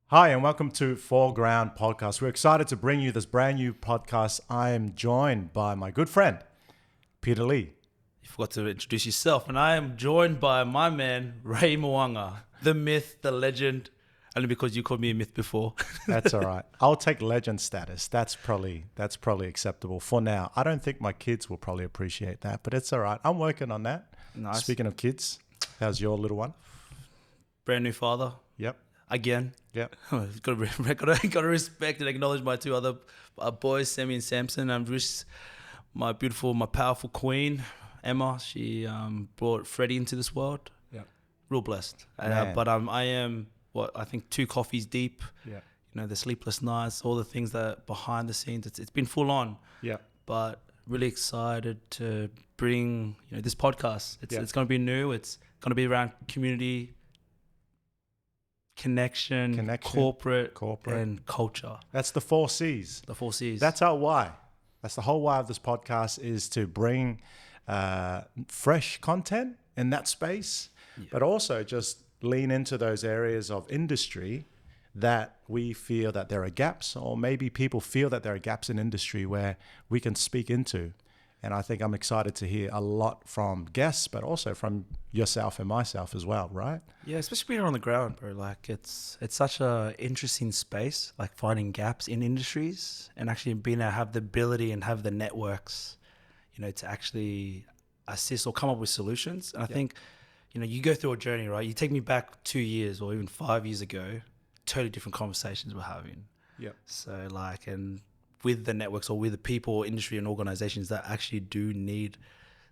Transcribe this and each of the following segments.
Hi, and welcome to Foreground Podcast. We're excited to bring you this brand new podcast. I am joined by my good friend, Peter Lee. You forgot to introduce yourself, and I am joined by my man, Ray Moaga, the myth, the legend, only because you called me a myth before. That's all right. I'll take legend status. That's probably acceptable for now. I don't think my kids will probably appreciate that, but it's all right. I'm working on that. Nice. Speaking of kids, how's your little one? Brand new father, Yep. again. Yep. got to respect and acknowledge my two other boys, Sammy and Samson. I'm just my powerful queen, Emma. She brought Freddie into this world. Yep. Real blessed. Man. But I am, I think 2 coffees deep. Yeah. You know, the sleepless nights, all the things that behind the scenes. It's been full on. Yeah. But really excited to bring this podcast. It's going to be new. It's going to be around community, connection, corporate, and culture. That's the 4 C's. The 4 C's. That's our why. That's the whole why of this podcast, is to bring fresh content in that space, but also just lean into those areas of industry that we feel that there are gaps, or maybe people feel that there are gaps in industry where we can speak into. And I think I'm excited to hear a lot from guests, but also from yourself and myself as well, right? Yeah, especially being on the ground, bro. Like it's such a interesting space, like finding gaps in industries and actually being able to have the ability and have the networks, to actually assist or come up with solutions. And I think, you go through a journey, right? You take me back 2 years or even 5 years ago, totally different conversations we're having. Yeah. So and with the networks or with the people, industry and organizations that actually do need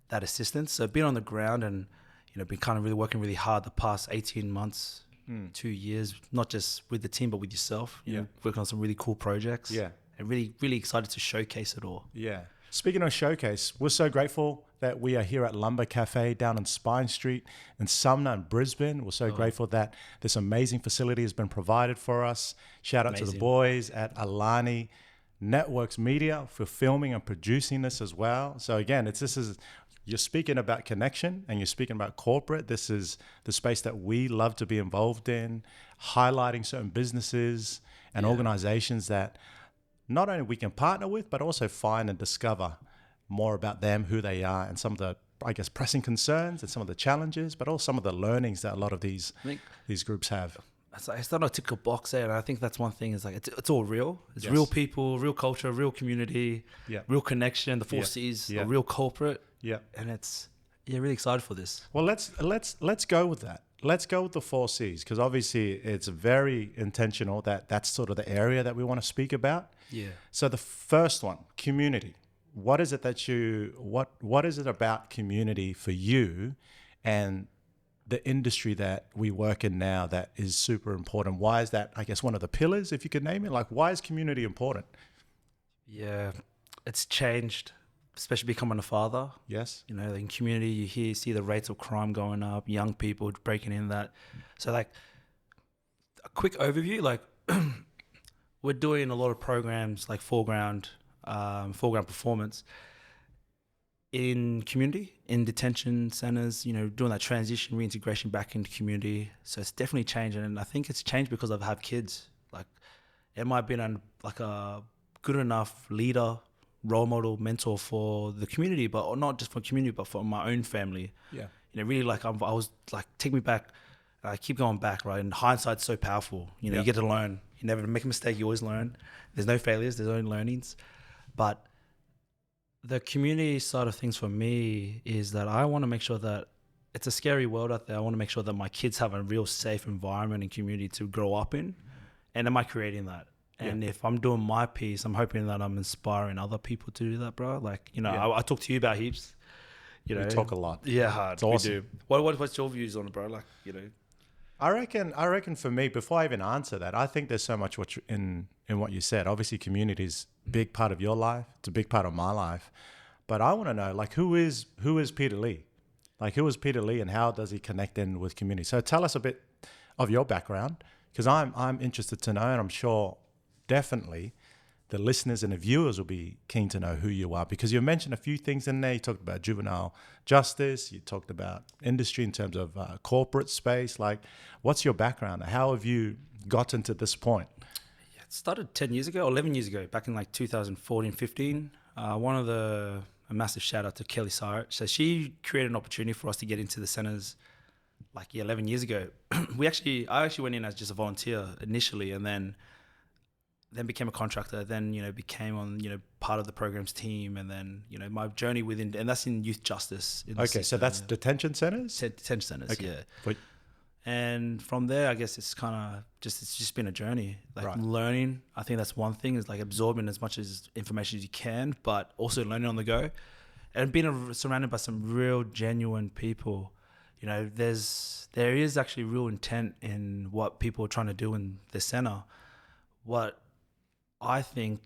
that assistance. So being on the ground and, been kind of really working really hard the past 18 months, 2 years, not just with the team, but with yourself, working on some really cool projects. Yeah. And really, really excited to showcase it all. Yeah. Speaking of showcase, we're so grateful that we are here at Lumbr Café down on Spine Street in Sumner and Brisbane. We're so grateful that this amazing facility has been provided for us. Shout out to the boys at Alani Networks Media for filming and producing this as well. So again, you're speaking about connection and you're speaking about corporate. This is the space that we love to be involved in, highlighting certain businesses and organizations that not only we can partner with, but also find and discover more about them, who they are, and some of the, pressing concerns and some of the challenges, but also some of the learnings that a lot of these groups have. It's starting to tick a box there, and I think that's one thing is it's all real. It's real people, real culture, real community, real connection. The 4 C's are real corporate, and it's really excited for this. Well, let's go with that. Let's go with the 4 C's, because obviously it's very intentional that's sort of the area that we want to speak about. Yeah. So the first one, community. What is it what is it about community for you and the industry that we work in now that is super important? Why is that, one of the pillars, if you could name it? Like, why is community important? Yeah, it's changed, especially becoming a father. Yes. In community, you see the rates of crime going up, young people breaking in that. So, a quick overview, we're doing a lot of programs like Foreground Performance in community, in detention centers, doing that transition, reintegration back into community. So it's definitely changing, and I think it's changed because I've had kids. Am I being a good enough leader, role model, mentor for the community, but not just for community, but for my own family. Yeah. Really I was take me back. I keep going back, right? And hindsight's so powerful. You get to learn. You never make a mistake. You always learn. There's no failures. There's only learnings. But the community side of things for me is that I want to make sure that it's a scary world out there. I want to make sure that my kids have a real safe environment and community to grow up in. And am I creating that? And if I'm doing my piece, I'm hoping that I'm inspiring other people to do that, bro. I talk to you about heaps. We talk a lot. Yeah, hard. It's awesome. We do. What's your views on it, bro? I reckon for me, before I even answer that, I think there's so much in what you said. Obviously, community is a big part of your life. It's a big part of my life. But I want to know, who is Peter Lee? Who is Peter Lee, and how does he connect in with community? So tell us a bit of your background, because I'm interested to know, and I'm sure definitely the listeners and the viewers will be keen to know who you are, because you mentioned a few things in there. You talked about juvenile justice. You talked about industry in terms of corporate space. What's your background? How have you gotten to this point? Yeah, it started 10 years ago, 11 years ago, back in like 2014, 15. A massive shout out to Kelly Sire. So she created an opportunity for us to get into the centers like 11 years ago. I actually went in as just a volunteer initially, and then became a contractor, then, became on, part of the program's team. And then, my journey within, and that's in youth justice. So that's detention centers? Detention centers, okay. yeah. But and from there, I guess it's just been a journey, like learning. I think that's one thing, is like absorbing as much as information as you can, but also learning on the go, and being surrounded by some real genuine people. There is actually real intent in what people are trying to do in the center. What I think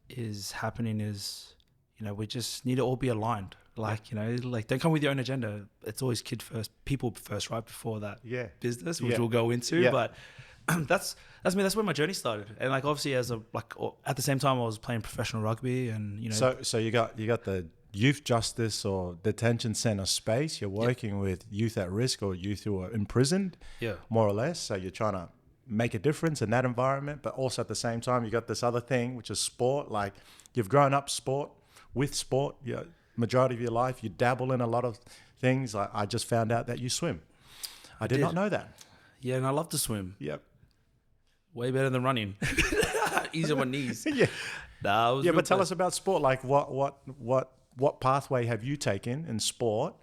is happening is, we just need to all be aligned. Like, don't come with your own agenda. It's always kid first, people first, right? Before that business, which we'll go into. Yeah. But that's where my journey started. And like, obviously at the same time I was playing professional rugby, and, So you got the youth justice or detention center space. You're working with youth at risk or youth who are imprisoned, more or less. So you're trying to make a difference in that environment, but also at the same time you got this other thing, which is sport. Like, you've grown up with sport, majority of your life. You dabble in a lot of things. I just found out that you swim. I did not know that. Yeah, and I love to swim. Yep. Way better than running. Easy on my knees. Yeah. But tell us about sport. Like, what pathway have you taken in sport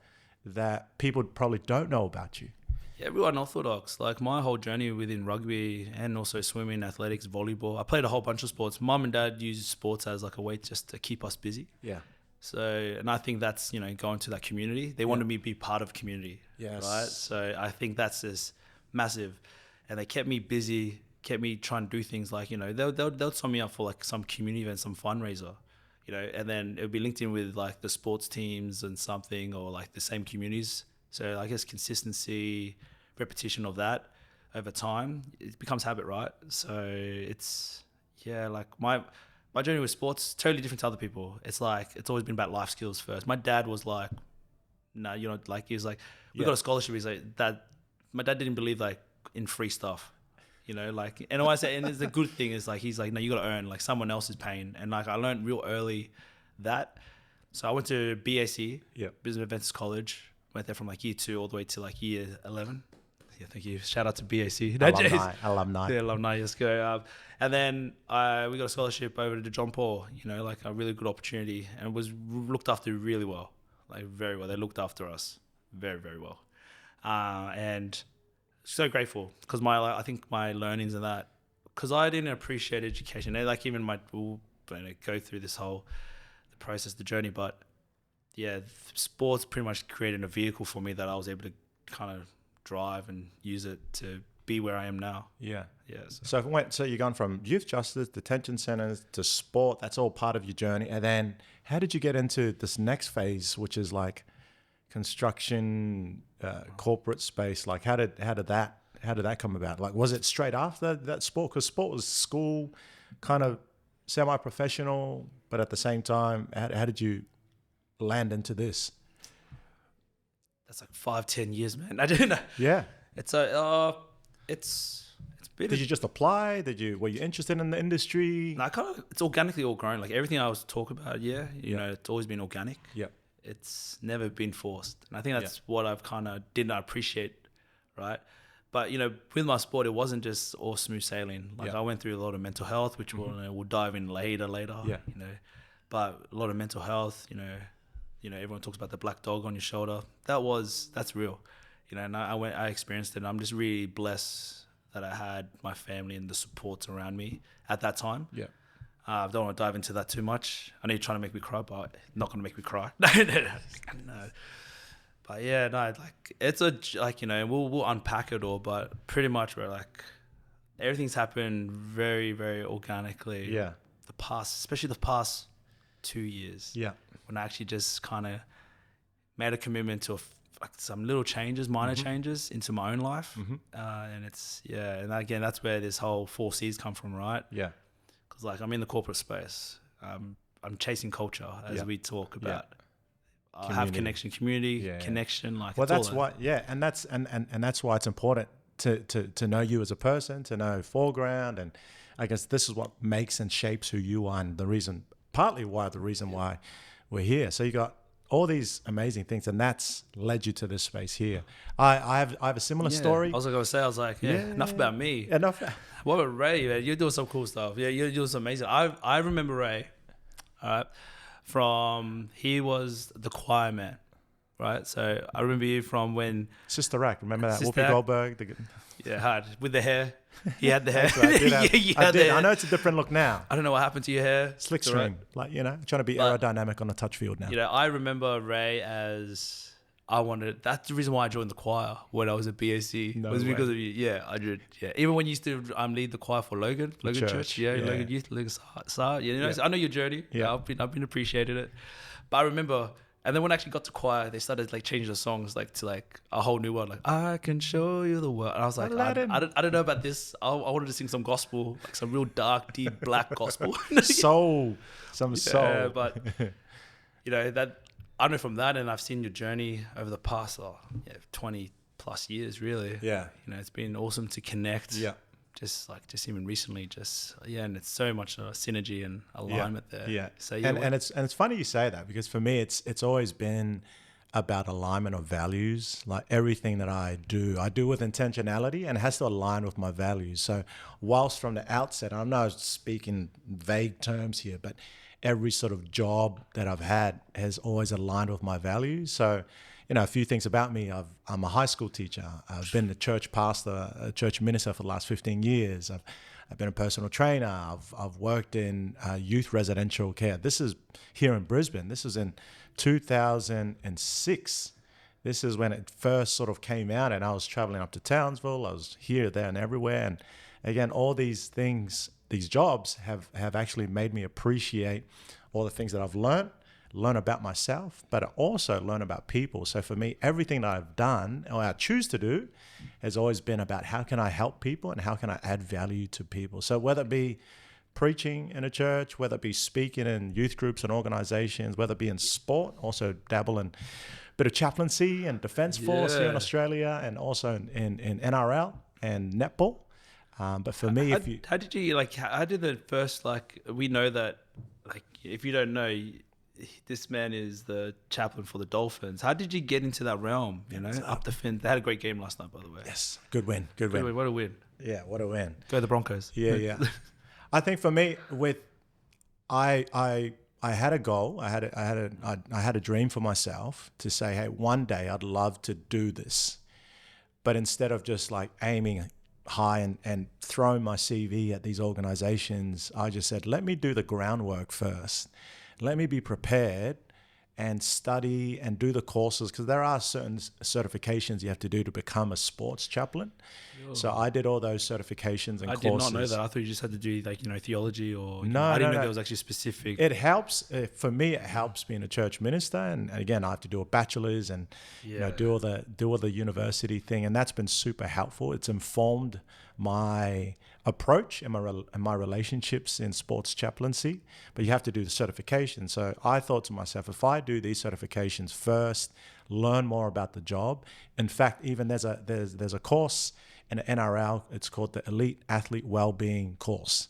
that people probably don't know about you? Yeah, real unorthodox. Like, my whole journey within rugby and also swimming, athletics, volleyball. I played a whole bunch of sports. Mum and dad used sports as like a way just to keep us busy. Yeah. So, and I think that's, going to that community. They wanted me to be part of community. Yes. Right. So I think that's just massive. And they kept me busy, kept me trying to do things like, they'll sign me up for like some community event, some fundraiser, and then it would be linked in with like the sports teams and something, or like the same communities. So I guess consistency, repetition of that over time, it becomes habit, right? So it's, like my journey with sports, totally different to other people. It's like, it's always been about life skills first. My dad was like, no, he was like, we got a scholarship. He's like, my dad didn't believe like in free stuff, and I say, and it's a good thing is like, he's like, no, you got to earn, like someone else is paying. And like, I learned real early that. So I went to BAC, Business Adventist College. Went there from like year 2 all the way to like year 11. Yeah, thank you. Shout out to BAC. Alumni. Yeah, alumni. Let's go. And then we got a scholarship over to John Paul. Like a really good opportunity, and was looked after really well, like very well. They looked after us very, very well, and so grateful because I think my learnings in that, because I didn't appreciate education. They like even go through this whole the process, the journey, but. Yeah, sports pretty much created a vehicle for me that I was able to kind of drive and use it to be where I am now. Yeah. Yeah. So you've gone from youth justice, detention centers to sport. That's all part of your journey. And then how did you get into this next phase, which is like construction, corporate space? Like how did that come about? Like, was it straight after that sport? Because sport was school, kind of semi-professional, but at the same time, how did you land into this? That's like 5-10 years, man. I didn't know. Yeah. It's been. Did you just apply? Were you interested in the industry? No, it's organically all grown. Like everything I was talking about, it's always been organic. Yeah. It's never been forced. And I think that's what I've kind of did not appreciate, right? But, with my sport, it wasn't just all smooth sailing. Like I went through a lot of mental health, which we'll dive in later. Yeah. But a lot of mental health, everyone talks about the black dog on your shoulder. That's real, and I experienced it. And I'm just really blessed that I had my family and the supports around me at that time. Yeah. I don't want to dive into that too much. I know you're trying to make me cry, but not going to make me cry. No. But yeah, no, like it's we'll unpack it all, but pretty much we're like, everything's happened very, very organically. Yeah. Especially the past 2 years. Yeah. When I actually just kind of made a commitment to some little changes, minor changes into my own life. And and again, that's where this whole 4 C's come from, right? Yeah. Because like I'm in the corporate space. I'm chasing culture as we talk about. I have connection, community, connection. Like, well, that's why. Yeah, and that's why it's important to know you as a person, to know Foreground, and I guess this is what makes and shapes who you are, and partly the reason why we're here. So you got all these amazing things, and that's led you to this space here. I have a similar story. I was going to say, enough about me. Enough. What about Ray, man? You're doing some cool stuff. Yeah, you're doing some amazing. I remember Ray, all right, he was the choir man, right? So I remember you from when... Sister Act, remember that? Whoopi Goldberg. Yeah, hard. With the hair. He had the hair. I did. I know it's a different look now. I don't know what happened to your hair. Slick string. Like, trying to be aerodynamic on the touch field now. I remember Ray as... that's the reason why I joined the choir when I was at BSc. No was way. Because of you. Yeah, I did. Yeah. Even when you used to lead the choir for Logan Church. Yeah, Logan Youth, Logan Sar. I know your journey. Yeah. I've been appreciated it. But I remember, and then when I actually got to choir, they started like changing the songs to a whole new one. Like, I can show you the world. And I was like, I don't know about this. I wanted to sing some gospel, like some real dark, deep, black gospel. Soul. Yeah, but that. I know from that, and I've seen your journey over the past 20 plus years, really. Yeah. It's been awesome to connect. Yeah. Just even recently, and it's so much synergy and alignment there. Yeah. So and it's funny you say that, because for me it's always been about alignment of values. Like everything that I do with intentionality, and it has to align with my values. So whilst from the outset, I'm not speaking vague terms here, but every sort of job that I've had has always aligned with my values. So, a few things about me. I'm a high school teacher. I've been a church pastor, a church minister for the last 15 years. I've been a personal trainer. I've worked in youth residential care. This is here in Brisbane. This is in 2006. This is when it first sort of came out, and I was traveling up to Townsville. I was here, there, and everywhere. And again, all these things, these jobs have actually made me appreciate all the things that I've learn about myself, but also learn about people. So for me, everything that I've done, or I choose to do, has always been about how can I help people and how can I add value to people. So whether it be preaching in a church, whether it be speaking in youth groups and organizations, whether it be in sport, also dabble in a bit of chaplaincy and defense force here in Australia, and also in NRL and netball. But for me, how did the first, we know that, if you don't know, this man is the chaplain for the Dolphins. How did you get into that realm, up the fin? They had a great game last night, by the way. Yes, good win. What a win. Yeah, what a win. Go the Broncos. Yeah. I think for me, I had a goal. I had a dream for myself to say, hey, one day I'd love to do this. But instead of just aiming high and throwing my CV at these organizations, I just said, let me do the groundwork first. Let me be prepared and study and do the courses, because there are certain certifications you have to do to become a sports chaplain. Oh. So I did all those certifications and courses. I did not know that. I thought you just had to do theology or... No, I didn't know there was actually specific... It helps. For me, it helps being a church minister. And again, I have to do a bachelor's and do all the university thing. And that's been super helpful. It's informed my approach and my relationships in sports chaplaincy, but you have to do the certification. So I thought to myself, if I do these certifications first, learn more about the job. In fact, even there's a course in the NRL, it's called the Elite Athlete Wellbeing course.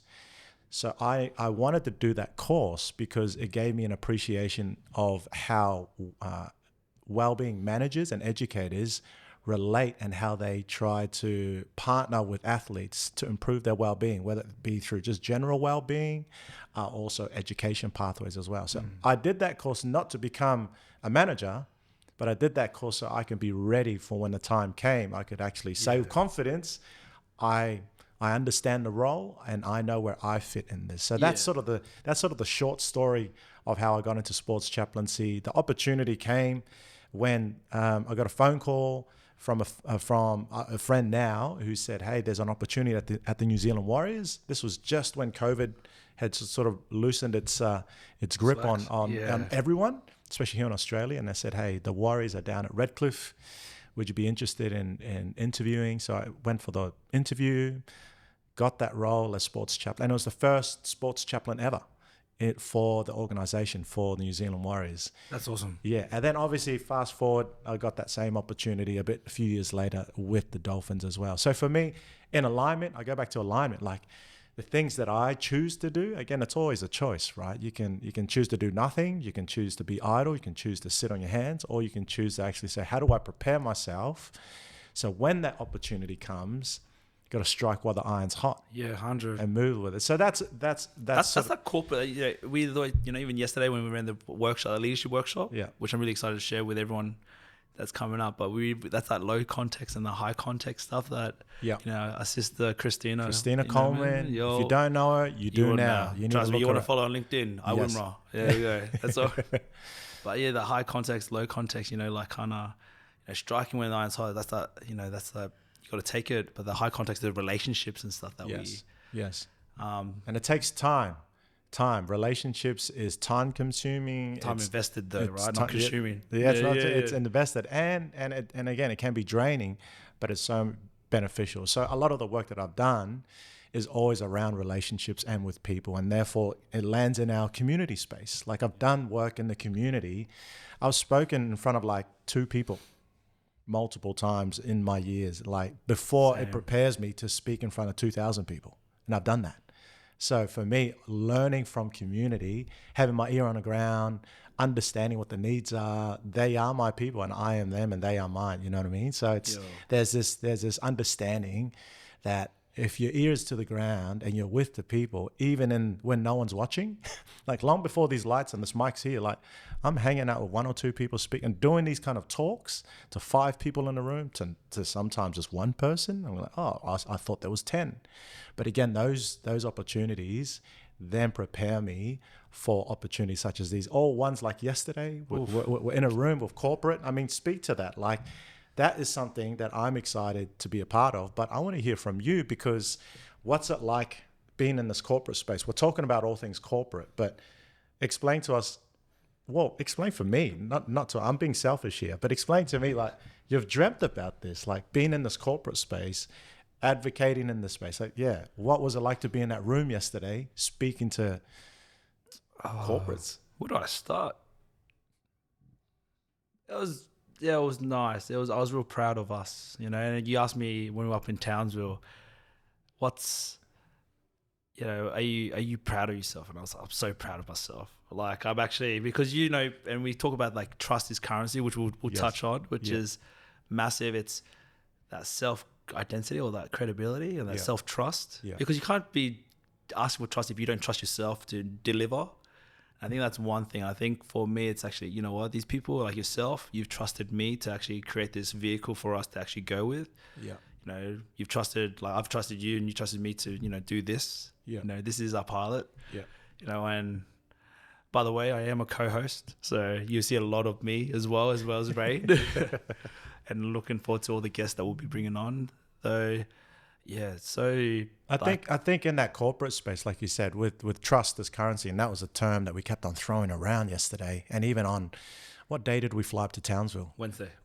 So I wanted to do that course because it gave me an appreciation of how wellbeing managers and educators relate and how they try to partner with athletes to improve their well-being, whether it be through just general well-being, also education pathways as well. So I did that course not to become a manager, but I did that course so I can be ready for when the time came. I could actually say with confidence, I understand the role and I know where I fit in this. So that's sort of the short story of how I got into sports chaplaincy. The opportunity came when I got a phone call from a friend now who said, hey, there's an opportunity at the New Zealand Warriors. This was just when COVID had sort of loosened its grip on everyone, especially here in Australia. And they said, hey, the Warriors are down at Redcliffe. Would you be interested in interviewing? So I went for the interview, got that role as sports chaplain. And it was the first sports chaplain ever it for the organization, for the New Zealand Warriors. That's awesome. Yeah, and then obviously fast forward, I got that same opportunity a few years later with the Dolphins as well. So for me, in alignment, I go back to alignment, like the things that I choose to do. Again, it's always a choice, right? You can choose to do nothing, you can choose to be idle, you can choose to sit on your hands, or you can choose to actually say, how do I prepare myself so when that opportunity comes, got to strike while the iron's hot. Yeah, 100. And move with it. So that's like corporate. Even yesterday when we were in the workshop, the leadership workshop, which I'm really excited to share with everyone that's coming up. But that's that low context and the high context stuff that our sister Christina Coleman. If you don't know her, you do now. You Trust me, you want to follow on LinkedIn. I wouldn't wrong. There you go. That's all. But yeah, the high context, low context. Like kind of striking when the iron's hot. That's that. That's that. You got to take it, but the high context of relationships and stuff that and it takes time. Relationships is time consuming. Time invested though, right? Not consuming. It's invested, and again, it can be draining, but it's so beneficial. So a lot of the work that I've done is always around relationships and with people, and therefore it lands in our community space. Like I've done work in the community. I've spoken in front of like 2 people multiple times in my years, like before it prepares me to speak in front of 2,000 people. And I've done that. So for me, learning from community, having my ear on the ground, understanding what the needs are, they are my people and I am them and they are mine. You know what I mean? So there's this understanding that if your ear is to the ground and you're with the people, even when no one's watching, like long before these lights and this mic's here, like I'm hanging out with 1 or 2 people speaking, doing these kind of talks to 5 people in the room, to sometimes just 1 person. And we're like, oh, I thought there was 10. But again, those opportunities then prepare me for opportunities such as these. Or ones like yesterday, we're in a room with corporate. I mean, speak to that. Like, that is something that I'm excited to be a part of. But I want to hear from you, because what's it like being in this corporate space? We're talking about all things corporate, but explain to us, explain for me, not to, I'm being selfish here, but explain to me, like, you've dreamt about this, like being in this corporate space, advocating in this space. Like, what was it like to be in that room yesterday, speaking to corporates? Where do I start? It was nice. I was real proud of us, and you asked me when we were up in Townsville, are you proud of yourself? And I was like, I'm so proud of myself. Like, I'm actually, because, and we talk about like trust is currency, which we'll touch on, which is massive. It's that self-identity or that credibility and that self-trust, because you can't be asking for trust if you don't trust yourself to deliver. I think that's one thing. I think for me, it's actually, these people like yourself, you've trusted me to actually create this vehicle for us to actually go with. You've trusted, like I've trusted you and you trusted me to, do this. This is our pilot. And by the way, I am a co-host, so you see a lot of me as well as Ray. And looking forward to all the guests that we'll be bringing on. So I think in that corporate space, like you said, with trust as currency, and that was a term that we kept on throwing around yesterday, and even on, what day did we fly up to Townsville?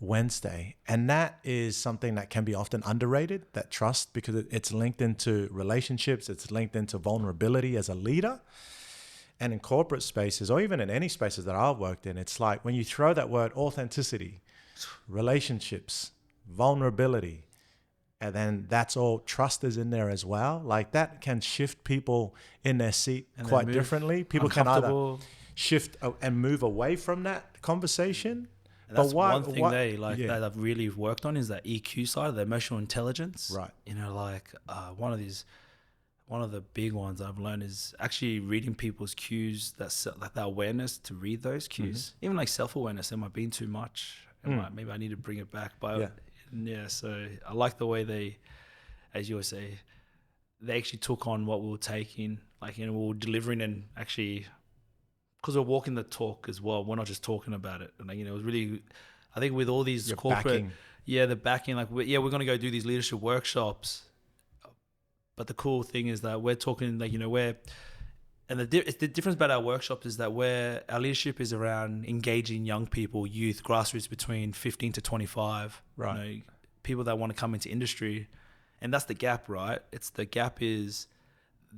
Wednesday. And that is something that can be often underrated, that trust, because it's linked into relationships, it's linked into vulnerability as a leader. And in corporate spaces, or even in any spaces that I've worked in, it's like when you throw that word authenticity, relationships, vulnerability, and then that's all, trust is in there as well. Like, that can shift people in their seat quite differently. People can either shift and move away from that conversation. And that's one thing that I've really worked on is that EQ side, the emotional intelligence. Right. One of the big ones I've learned is actually reading people's cues, that awareness to read those cues. Even like self-awareness, am I being too much? Maybe I need to bring it back. But so I like the way they, as you always say, they actually took on what we were taking, we were delivering, and actually, because we're walking the talk as well, we're not just talking about it. And it was really, I think with all these corporate, backing. The backing, we're going to go do these leadership workshops. But the cool thing is that we're talking, and the difference about our workshops is that our leadership is around engaging young people, youth, grassroots between 15 to 25, people that want to come into industry. And that's the gap, right? The gap is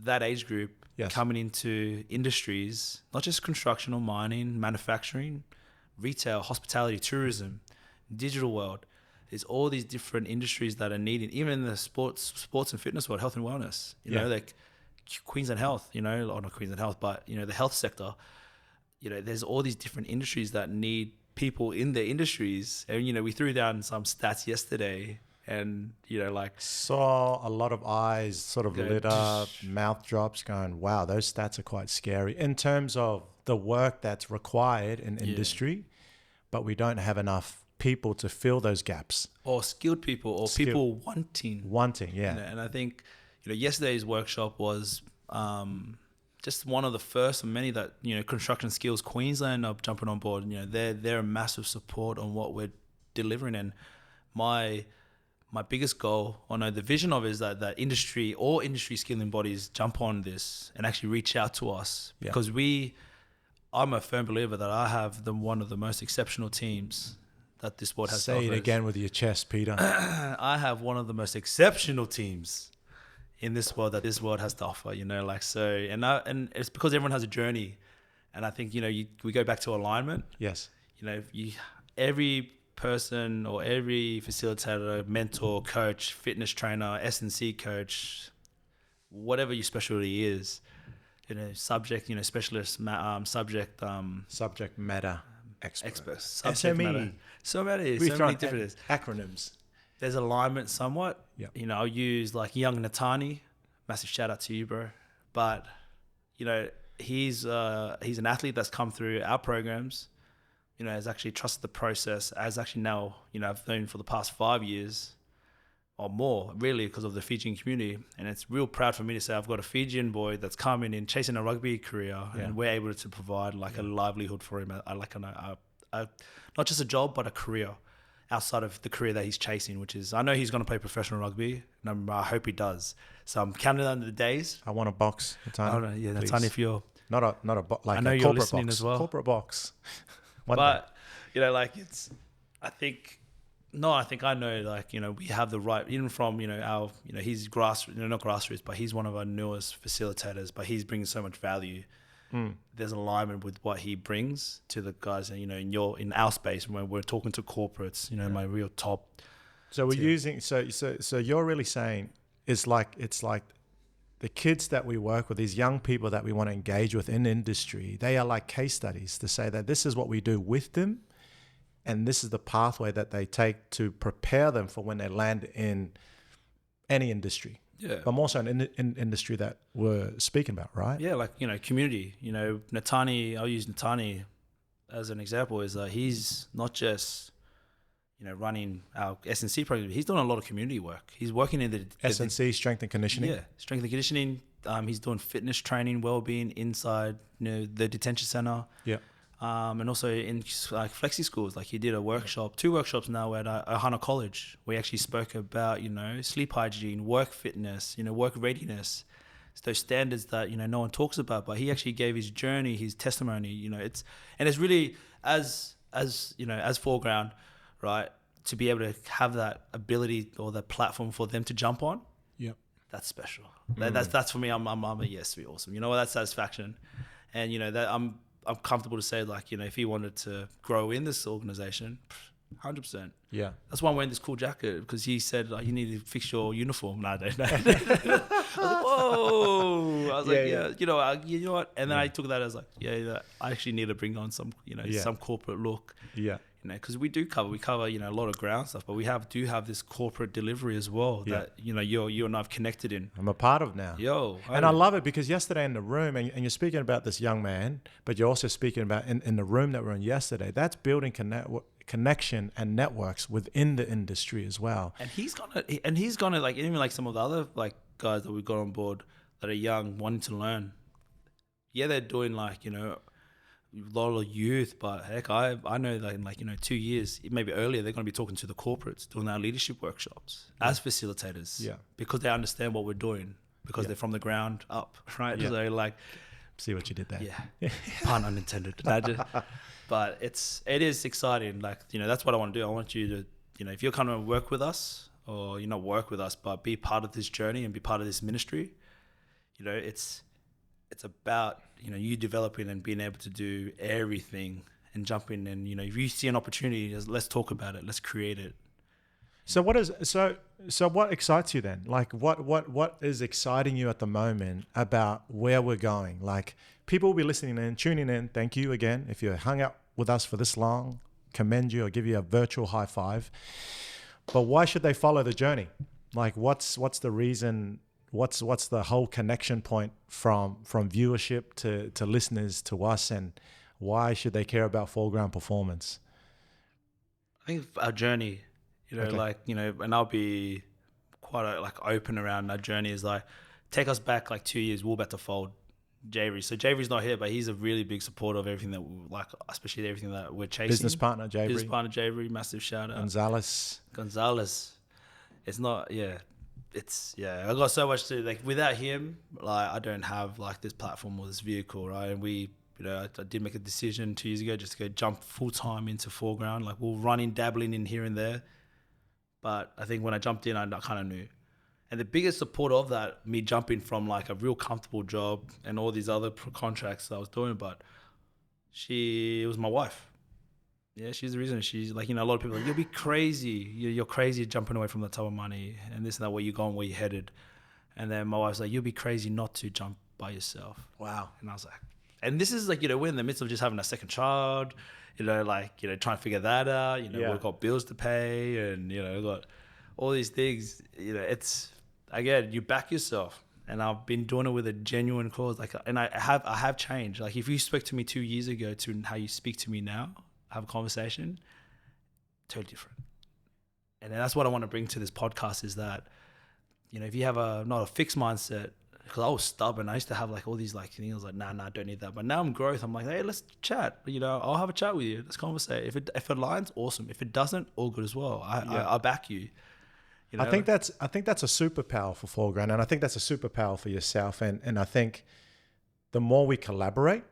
that age group Yes. coming into industries, not just construction or mining, manufacturing, retail, hospitality, tourism, digital world. There's all these different industries that are needed, even in the sports and fitness world, health and wellness, you know, like Queensland Health, you know, or not Queensland Health, but, you know, the health sector, you know, there's all these different industries that need people in the industries. And, you know, we threw down some stats yesterday and, you know, like saw a lot of eyes sort of lit up, mouth drops going, wow, those stats are quite scary in terms of the work that's required in industry, but we don't have enough people to fill those gaps. Or skilled people or people wanting, yeah. You know, and I think, you know, yesterday's workshop was just one of the first of many that, you know, Construction Skills Queensland are jumping on board. You know, they're a massive support on what we're delivering. And my biggest goal, or no, the vision of it is that industry, all industry skilling bodies jump on this and actually reach out to us, because I'm a firm believer that I have one of the most exceptional teams that this sport has to offer. Say it again with your chest, Peter. I have one of the most exceptional teams in this world that this world has to offer, you know, like, so, and it's because everyone has a journey. And I think, you know, we go back to alignment. Yes. You know, every person or every facilitator, mentor, coach, fitness trainer, S&C coach, whatever your specialty is, you know, subject, you know, specialist, subject matter expert. Subject SME. matter. So many different acronyms. There's alignment somewhat. Yep. You know, I'll use like young Natani, massive shout out to you, bro. But, you know, he's an athlete that's come through our programs, you know, has actually trusted the process, as actually now, you know, I've known for the past 5 years or more, really, because of the Fijian community. And it's real proud for me to say I've got a Fijian boy that's coming in chasing a rugby career, and we're able to provide like a livelihood for him, not just a job, but a career outside of the career that he's chasing, which is, I know he's going to play professional rugby, and I hope he does. So I'm counting down the days. I want a box. Natani, Natani, if you're not a box, like I know a you're corporate listening box. as well. Corporate box. But, you know, like I think I know, like, you know, we have the right, even from, you know, he's not grassroots, but he's one of our newest facilitators, but he's bringing so much value. There's alignment with what he brings to the guys, and, you know, in our space when we're talking to corporates, you know, my real top. So we're using, so you're really saying it's like the kids that we work with, these young people that we want to engage with in industry, they are like case studies to say that this is what we do with them, and this is the pathway that they take to prepare them for when they land in any industry. Yeah. But more so in industry that we're speaking about, right? Yeah, like, you know, community. You know, Natani, I'll use Natani as an example, is that he's not just, you know, running our S&C program. He's doing a lot of community work. He's working in the S&C, strength and conditioning. Yeah, strength and conditioning. He's doing fitness training, well-being inside, you know, the detention center. Yeah. And also in like flexi schools, like he did a workshop, 2 workshops now at Ohana College. We actually spoke about, you know, sleep hygiene, work fitness, you know, work readiness. It's those standards that, you know, no one talks about, but he actually gave his journey, his testimony, you know, it's really as you know, as Foreground, right, to be able to have that ability or that platform for them to jump on. Yep. That's special. That's for me. I'm a yes, be awesome. You know, that's satisfaction. And, you know, that I'm comfortable to say, like, you know, if he wanted to grow in this organization, 100%. Yeah. That's why I'm wearing this cool jacket, because he said, like, you need to fix your uniform. No, I don't know. I was like, whoa. I was like, yeah, you know what? And then I took that as like, I actually need to bring on some, you know, some corporate look. Yeah. You know, because we cover, you know, a lot of ground stuff, but we do have this corporate delivery as well that, you know, you and I've connected in. I'm a part of now. I love it, because yesterday in the room, and you're speaking about this young man, but you're also speaking about in the room that we're in yesterday, that's building connection and networks within the industry as well. And he's gonna like, even like some of the other like guys that we've got on board that are young, wanting to learn. Yeah, they're doing like, you know, a lot of youth, but heck, I know that in like, you know, 2 years, maybe earlier, they're going to be talking to the corporates, doing our leadership workshops as facilitators, because they understand what we're doing, because they're from the ground up, right? So like, see what you did there. Yeah, pun unintended. But it is exciting. Like, you know, that's what I want to do. I want you to, you know, if you're coming to work with us, or, you know, work with us, but be part of this journey and be part of this ministry, you know, it's about, you know, you developing and being able to do everything and jump in, and, you know, if you see an opportunity, let's talk about it, let's create it. So what excites you then? Like what is exciting you at the moment about where we're going? Like, people will be listening in, tuning in. Thank you again. If you hung out with us for this long, commend you or give you a virtual high five. But why should they follow the journey? Like, what's the reason? What's the whole connection point from viewership to listeners to us, and why should they care about Foreground Performance? I think our journey, you know, Okay. like, you know, and I'll be quite like open around our journey, is like, take us back like 2 years, we're about to fold Javery. So Javery's not here, but he's a really big supporter of everything that we like, especially everything that we're chasing. Business partner Business Javery, partner Javery, massive shout out. Gonzalez. It's not, yeah. I got so much to, like, without him, like, I don't have like this platform or this vehicle, right? And we, you know, I did make a decision 2 years ago just to go jump full time into Foreground. Like, we'll run in, dabbling in here and there. But I think when I jumped in, I kind of knew. And the biggest support of that, me jumping from like a real comfortable job and all these other contracts that I was doing, but it was my wife. Yeah, she's the reason. She's like, you know, a lot of people are like, you'll be crazy. You're crazy jumping away from that type of money and this and that, where you're going, where you're headed. And then my wife's like, you'll be crazy not to jump by yourself. Wow. And I was like, and this is like, you know, we're in the midst of just having a second child, you know, like, you know, trying to figure that out. You know, we've got bills to pay and, you know, got all these things. You know, it's, again, you back yourself. And I've been doing it with a genuine cause. Like, and I have changed. Like, if you spoke to me 2 years ago to how you speak to me now, have a conversation, totally different. And that's what I want to bring to this podcast, is that, you know, if you have not a fixed mindset, because I was stubborn. I used to have like all these like things like, nah, I don't need that. But now I'm growth. I'm like, hey, let's chat. You know, I'll have a chat with you. Let's conversate. If it aligns, awesome. If it doesn't, all good as well. I'll back you. You know? I think that's a superpower for Foreground, and I think that's a superpower for yourself. And I think the more we collaborate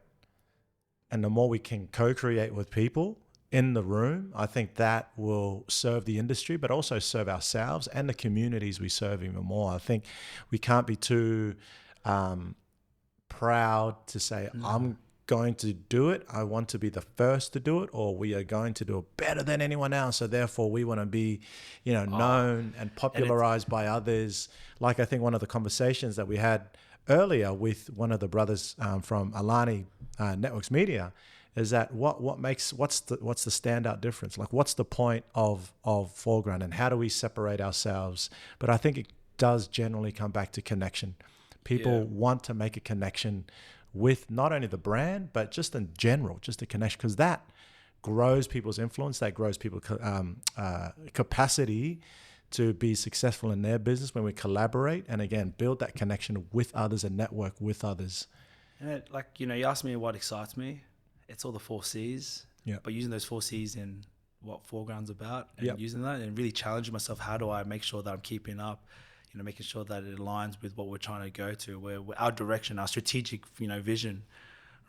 and the more we can co-create with people in the room, I think that will serve the industry, but also serve ourselves and the communities we serve even more. I think we can't be too proud to say, I'm going to do it. I want to be the first to do it, or we are going to do it better than anyone else. So therefore we want to be, you know, known and popularized by others. Like, I think one of the conversations that we had earlier with one of the brothers from Alani Networks Media is that what's the standout difference? Like, what's the point of Foreground, and how do we separate ourselves? But I think it does generally come back to connection. People want to make a connection with not only the brand, but just in general, just a connection, because that grows people's influence, that grows people's capacity to be successful in their business when we collaborate and, again, build that connection with others and network with others. And like, you know, you asked me what excites me. It's all the 4 C's. Yeah. But using those 4 C's in what Foreground's about, and using that and really challenging myself, how do I make sure that I'm keeping up, you know, making sure that it aligns with what we're trying to go to, where our direction, our strategic, you know, vision,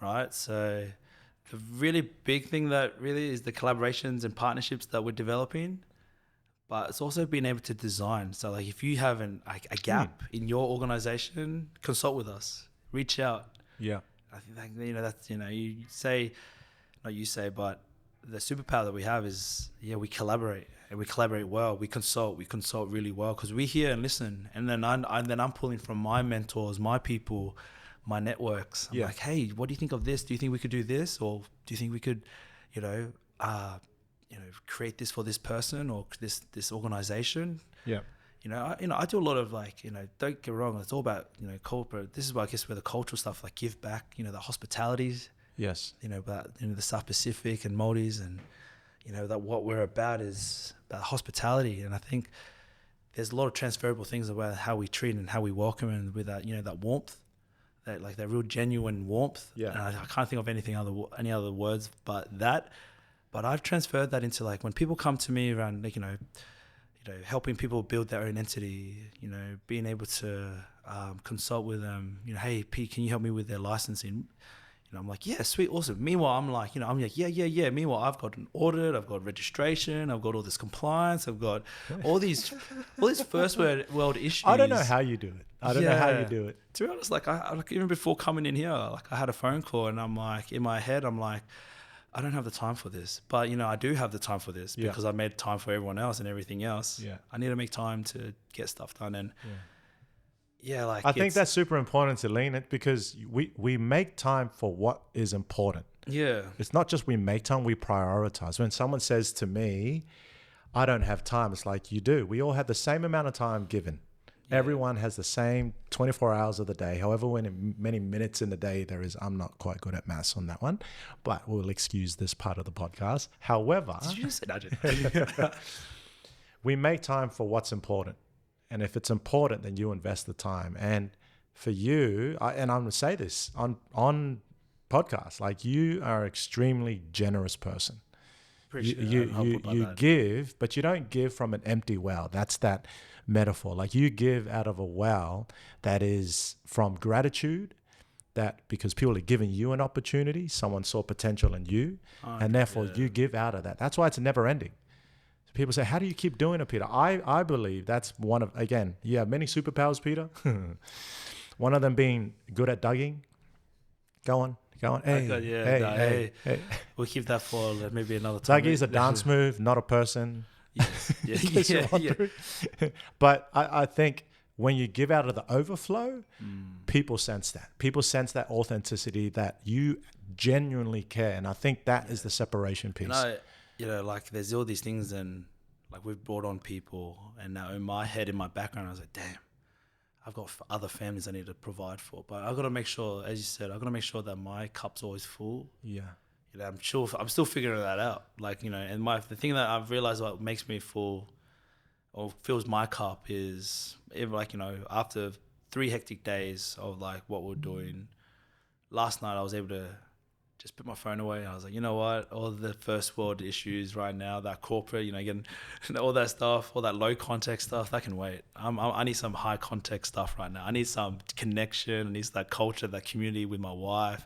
right? So the really big thing that really is the collaborations and partnerships that we're developing, but it's also being able to design. So like, if you have a gap in your organization, consult with us, reach out. Yeah. I think that, you know, that's, you know, but the superpower that we have is, we collaborate, and we collaborate well. We consult really well, because we hear and listen. And then I'm pulling from my mentors, my people, my networks. I'm like, hey, what do you think of this? Do you think we could do this? Or do you think we could, you know, create this for this person or this organization? Yeah. You know, I do a lot of like, you know, don't get me wrong, it's all about, you know, corporate. This is where I guess where the cultural stuff, like give back, you know, the hospitalities. Yes. You know, about, you know, the South Pacific and Maldives, and, you know, that what we're about is about hospitality. And I think there's a lot of transferable things about how we treat and how we welcome, and with that, you know, that warmth, that like that real genuine warmth. Yeah. And I can't think of any other words but that. But I've transferred that into like when people come to me around, like, you know, helping people build their own entity, you know, being able to consult with them, you know, hey, Pete, can you help me with their licensing? You I'm like, yeah, sweet, awesome. Meanwhile, I'm like, yeah. Meanwhile, I've got an audit, I've got registration, I've got all this compliance, I've got all these first world issues. I don't know how you do it. I don't know how you do it. To be honest, like I like even before coming in here, like I had a phone call and I'm like, in my head, I'm like, I don't have the time for this, but I do have the time for this because I made time for everyone else and everything else. Yeah. I need to make time to get stuff done. And like I think that's super important to lean it, because we make time for what is important. Yeah. It's not just we make time, we prioritize. When someone says to me, I don't have time, it's like, you do. We all have the same amount of time given. Everyone has the same 24 hours of the day, however many minutes in the day there is. I'm not quite good at maths on that one, but we'll excuse this part of the podcast. However, did you just say that? we make time for what's important. And if it's important, then you invest the time. And for you, and I'm going to say this on podcast, like, you are an extremely generous person. You give, but you don't give from an empty well. That's that metaphor. Like, you give out of a well that is from gratitude, that because people are giving you an opportunity, someone saw potential in you, and therefore you give out of that. That's why it's never ending. People say, how do you keep doing it, Peter? I believe that's one of, again, you have many superpowers, Peter. One of them being good at dugging. Go on. Hey. We'll keep that for maybe another time. Dugging is a dance move, not a person. Yes. Yeah. But I think when you give out of the overflow, people sense that. People sense that authenticity, that you genuinely care. And I think that is the separation piece. Like, there's all these things, and like, we've brought on people, and now in my head, in my background, I was like, damn, I've got other families I need to provide for, but I've got to make sure, as you said, I've got to make sure that my cup's always full. Yeah. I'm still figuring that out. Like, and the thing that I've realized what makes me full or fills my cup is, after 3 hectic days of like what we're doing, last night I was able to just put my phone away. I was like, you know what? All the first world issues right now, that corporate, getting all that stuff, all that low context stuff, that can wait. I need some high context stuff right now. I need some connection. I need that culture, that community with my wife,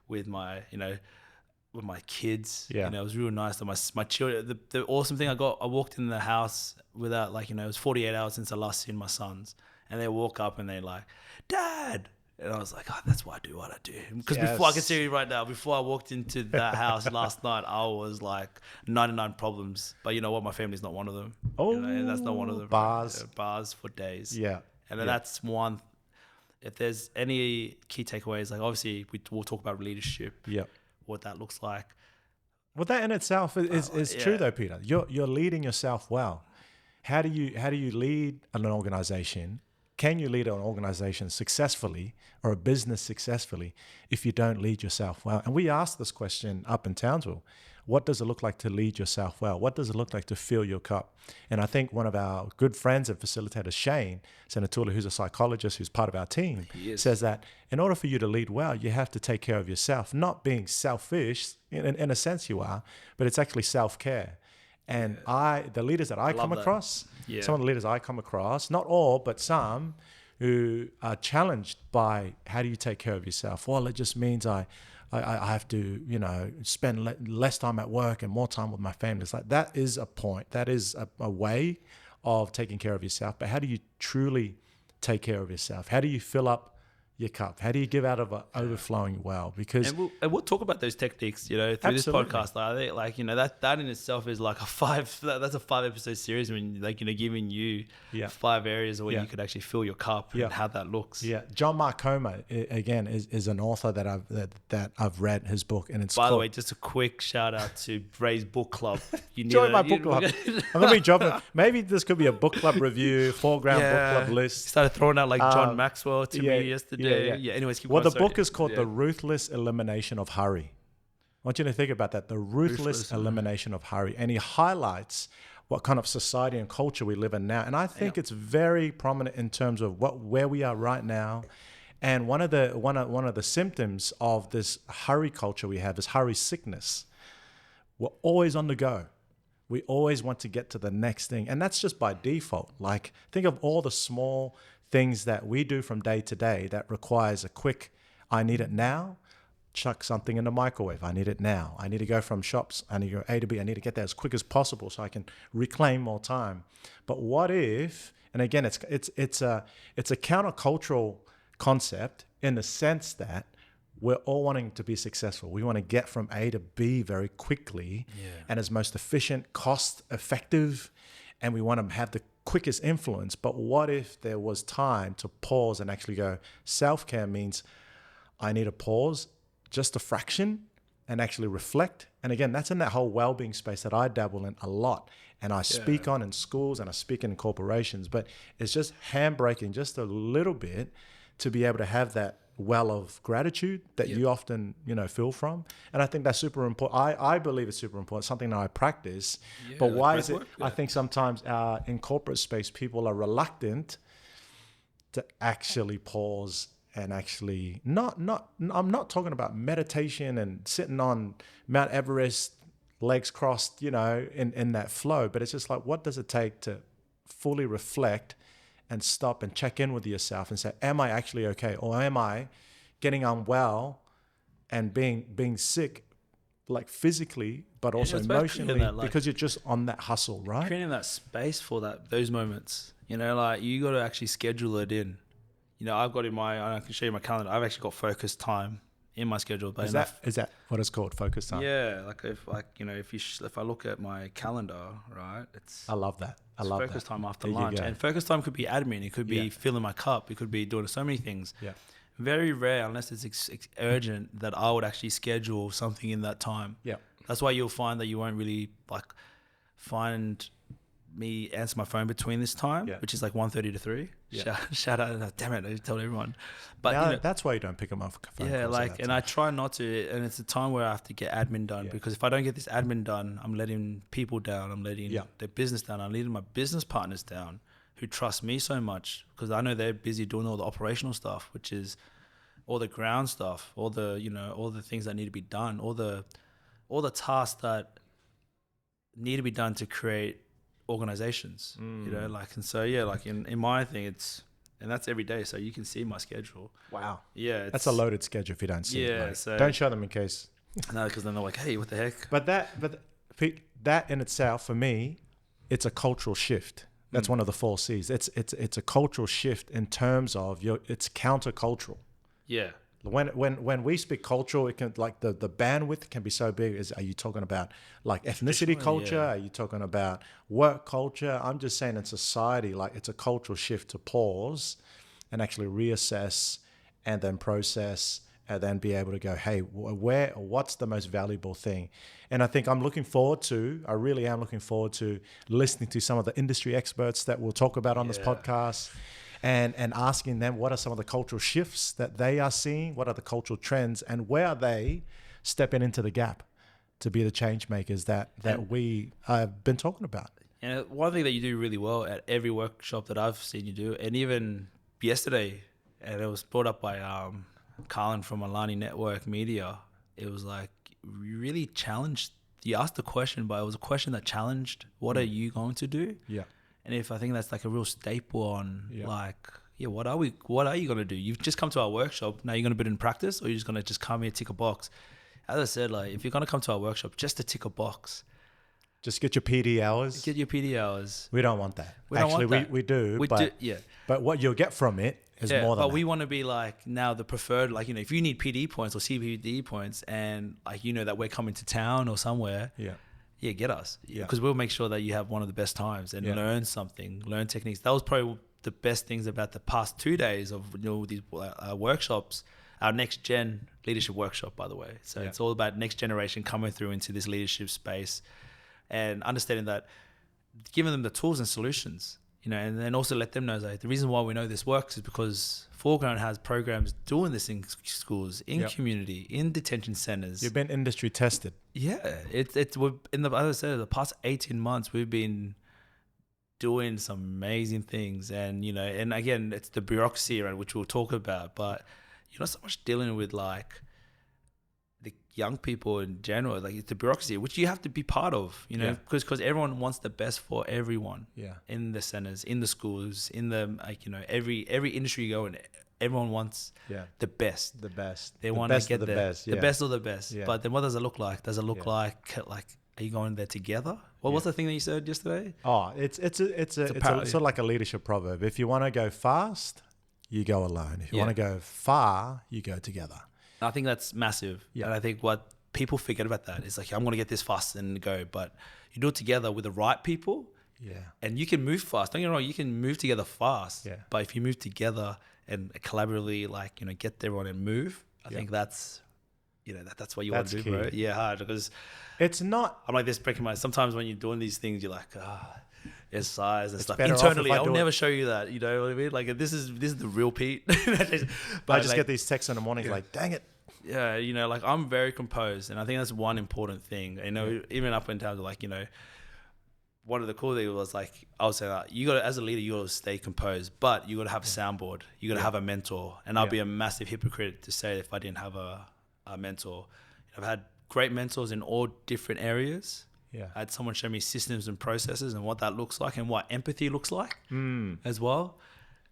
with my, with my kids. Yeah. It was real nice that my children, the awesome thing I walked in the house without it was 48 hours since I last seen my sons. And they walk up and they're like, Dad. And I was like, that's why I do what I do. Because before, I can see you right now, before I walked into that house last night, I was like 99 problems. But you know what? My family's not one of them. And that's not one of them. Bars for days. Yeah. And then that's one. If there's any key takeaways, like, obviously we'll talk about leadership. Yeah. What that looks like. Well, that in itself is true though, Peter. You're leading yourself well. How do you lead an organization? Can you lead an organization successfully or a business successfully if you don't lead yourself well? And we asked this question up in Townsville. What does it look like to lead yourself well? What does it look like to fill your cup? And I think one of our good friends and facilitators, Shane Senatula, who's a psychologist, who's part of our team, says that in order for you to lead well, you have to take care of yourself, not being selfish, in a sense you are, but it's actually self-care. And the leaders that I come across, some of the leaders I come across, not all, but some, who are challenged by how do you take care of yourself? Well, it just means I have to, spend less time at work and more time with my family. It's like, that is a point. That is a way of taking care of yourself. But how do you truly take care of yourself? How do you fill up your cup? How do you give out of overflowing well? Because we'll talk about those techniques, through this podcast. I think, that in itself is like that's a 5 episode series when giving you 5 areas where you could actually fill your cup and how that looks. Yeah, John Marcoma again is an author that I've read his book, and it's by the way, just a quick shout out to Ray's book club. Join my book club. I'm gonna be dropping. Maybe this could be a book club review, Foreground book club list. Started throwing out like John Maxwell to me yesterday. Yeah. Anyways, keep going. The book is called The Ruthless Elimination of Hurry. I want you to think about that. The ruthless elimination of hurry. And he highlights what kind of society and culture we live in now. And I think it's very prominent in terms of where we are right now. And one of the symptoms of this hurry culture we have is hurry sickness. We're always on the go. We always want to get to the next thing. And that's just by default. Like, think of all the small things that we do from day to day that requires a quick, I need it now, chuck something in the microwave. I need it now. I need to go from shops. I need to go A to B. I need to get there as quick as possible so I can reclaim more time. But what if, and again, it's a countercultural concept in the sense that we're all wanting to be successful. We want to get from A to B very quickly and as most efficient, cost effective, and we want to have the quickest influence. But what if there was time to pause and actually go, self-care means I need to pause just a fraction and actually reflect. And again, that's in that whole well-being space that I dabble in a lot. And I speak on in schools and I speak in corporations, but it's just handbraking just a little bit to be able to have that well of gratitude that you often, feel from. And I think that's super important. I believe it's super important, something that I practice. But why is it? I think sometimes in corporate space, people are reluctant to actually pause and actually I'm not talking about meditation and sitting on Mount Everest, legs crossed, in that flow, but it's just like, what does it take to fully reflect and stop and check in with yourself and say, am I actually okay? Or am I getting unwell and being sick, like physically, but also emotionally, because you're just on that hustle, right? Creating that space for those moments, like you got to actually schedule it in. I've got I can show you my calendar. I've actually got focused time in my schedule. But is that what it's called, focused time? Yeah, if I look at my calendar, right, I love that. I love focus that. time after lunch, and focus time could be admin. It could be filling my cup. It could be doing so many things. Yeah. Very rare, unless it's urgent, that I would actually schedule something in that time. Yeah. That's why you'll find that you won't really find me answer my phone between this time, which is like 1:30 to 3. Yeah. Shout out! Damn it! I told everyone. But now, that's why you don't pick them up for phone calls. And I try not to. And it's a time where I have to get admin done because if I don't get this admin done, I'm letting people down. I'm letting their business down. I'm letting my business partners down, who trust me so much because I know they're busy doing all the operational stuff, which is all the ground stuff, all the all the things that need to be done, all the tasks that need to be done to create organizations, and so in my thing and that's every day, so you can see my schedule. Wow. That's a loaded schedule if you don't see it. Like, so don't show them in case. No, because then they're like, hey, what the heck? But that in itself, for me, it's a cultural shift. That's one of the 4 C's. It's a cultural shift in terms of it's countercultural. Yeah. When we speak cultural, it can like the bandwidth can be so big. Are you talking about like ethnicity culture? Yeah. Are you talking about work culture? I'm just saying in society, like it's a cultural shift to pause and actually reassess and then process and then be able to go, hey, what's the most valuable thing? And I think I really am looking forward to listening to some of the industry experts that we'll talk about on this podcast. And asking them what are some of the cultural shifts that they are seeing, what are the cultural trends, and where are they stepping into the gap to be the change makers that we have been talking about. And one thing that you do really well at every workshop that I've seen you do, and even yesterday, and it was brought up by Carlin from Alani Network Media, it was like you really challenged. You asked the question, but it was a question that challenged, what are you going to do? Yeah. And if I think that's like a real staple on what are you going to do? You've just come to our workshop. Now you're going to put it in practice, or you're just going to just come here, tick a box. As I said, like if you're going to come to our workshop just to tick a box, just get your PD hours. Get your PD hours. We don't want that. We do. But what you'll get from it is more than that. But we want to be like now the preferred, like, if you need PD points or CPD points and like, that we're coming to town or somewhere. Yeah, get us. Because we'll make sure that you have one of the best times and learn something, learn techniques. That was probably the best things about the past 2 days of these workshops. Our next gen leadership workshop, by the way. So it's all about next generation coming through into this leadership space and understanding that, giving them the tools and solutions, and then also let them know that the reason why we know this works is because Foreground has programs doing this in schools, in community, in detention centers. You've been industry tested. Yeah, as I said, the past 18 months we've been doing some amazing things, and and again, it's the bureaucracy around which we'll talk about, but so much dealing with like the young people in general, like it's the bureaucracy which you have to be part of, because everyone wants the best for everyone. In the centers, in the schools, in the every industry you go in, everyone wants the best. The best. They the want best to get of the there. best. The best of the best. Yeah. But then what does it look like? Does it look like are you going there together? What's the thing that you said yesterday? Oh, it's sort of like a leadership proverb. If you want to go fast, you go alone. If you want to go far, you go together. I think that's massive. Yeah. And I think what people forget about that is like, I'm going to get this fast and go. But you do it together with the right people. Yeah. And you can move fast. Don't get me wrong, you can move together fast. Yeah. But if you move together and collaboratively, like, you know, get everyone and move, I think that's, you know, that's what you want to do, key. bro. Yeah, hard. Because it's not. I'm like this breaking my. Sometimes when you're doing these things, you're like, there's size and stuff. better off Internally, if I I'll do never show you that. You know what I mean? Like this is the real Pete. But I just get these texts in the morning like, dang it. Yeah, you know, like I'm very composed, and I think that's one important thing. You know, even up in terms of like, you know, one of the cool things was like, I was saying that you got to, as a leader, you got to stay composed, but you got to have a soundboard. You got to have a mentor, and I'll be a massive hypocrite to say if I didn't have a mentor. I've had great mentors in all different areas. Yeah. I had someone show me systems and processes and what that looks like and what empathy looks like as well.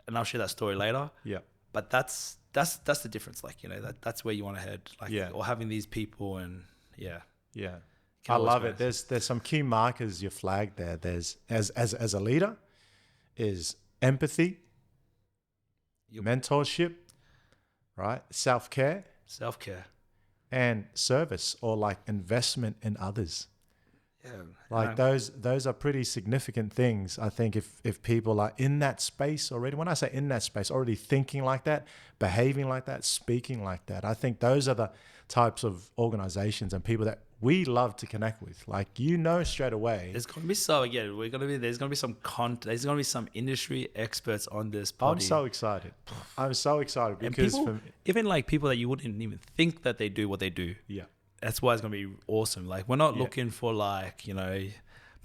And I'll share that story later. Yeah. But that's the difference. Like, you know, that's where you want to head. Like, or having these people and Yeah. I love it. There's some key markers you flagged there. There's as a leader is empathy, mentorship, right? Self-care, and service, or like investment in others. Yeah. Like those are pretty significant things. I think if people are in that space already, when I say in that space, already thinking like that, behaving like that, speaking like that, I think those are the types of organizations and people that we love to connect with. Like, you know, straight away. There's gonna be there's gonna be some industry experts on this podcast. I'm so excited because even like people that you wouldn't even think that they do what they do. Yeah. That's why it's going to be awesome. Like, we're not looking for like, you know,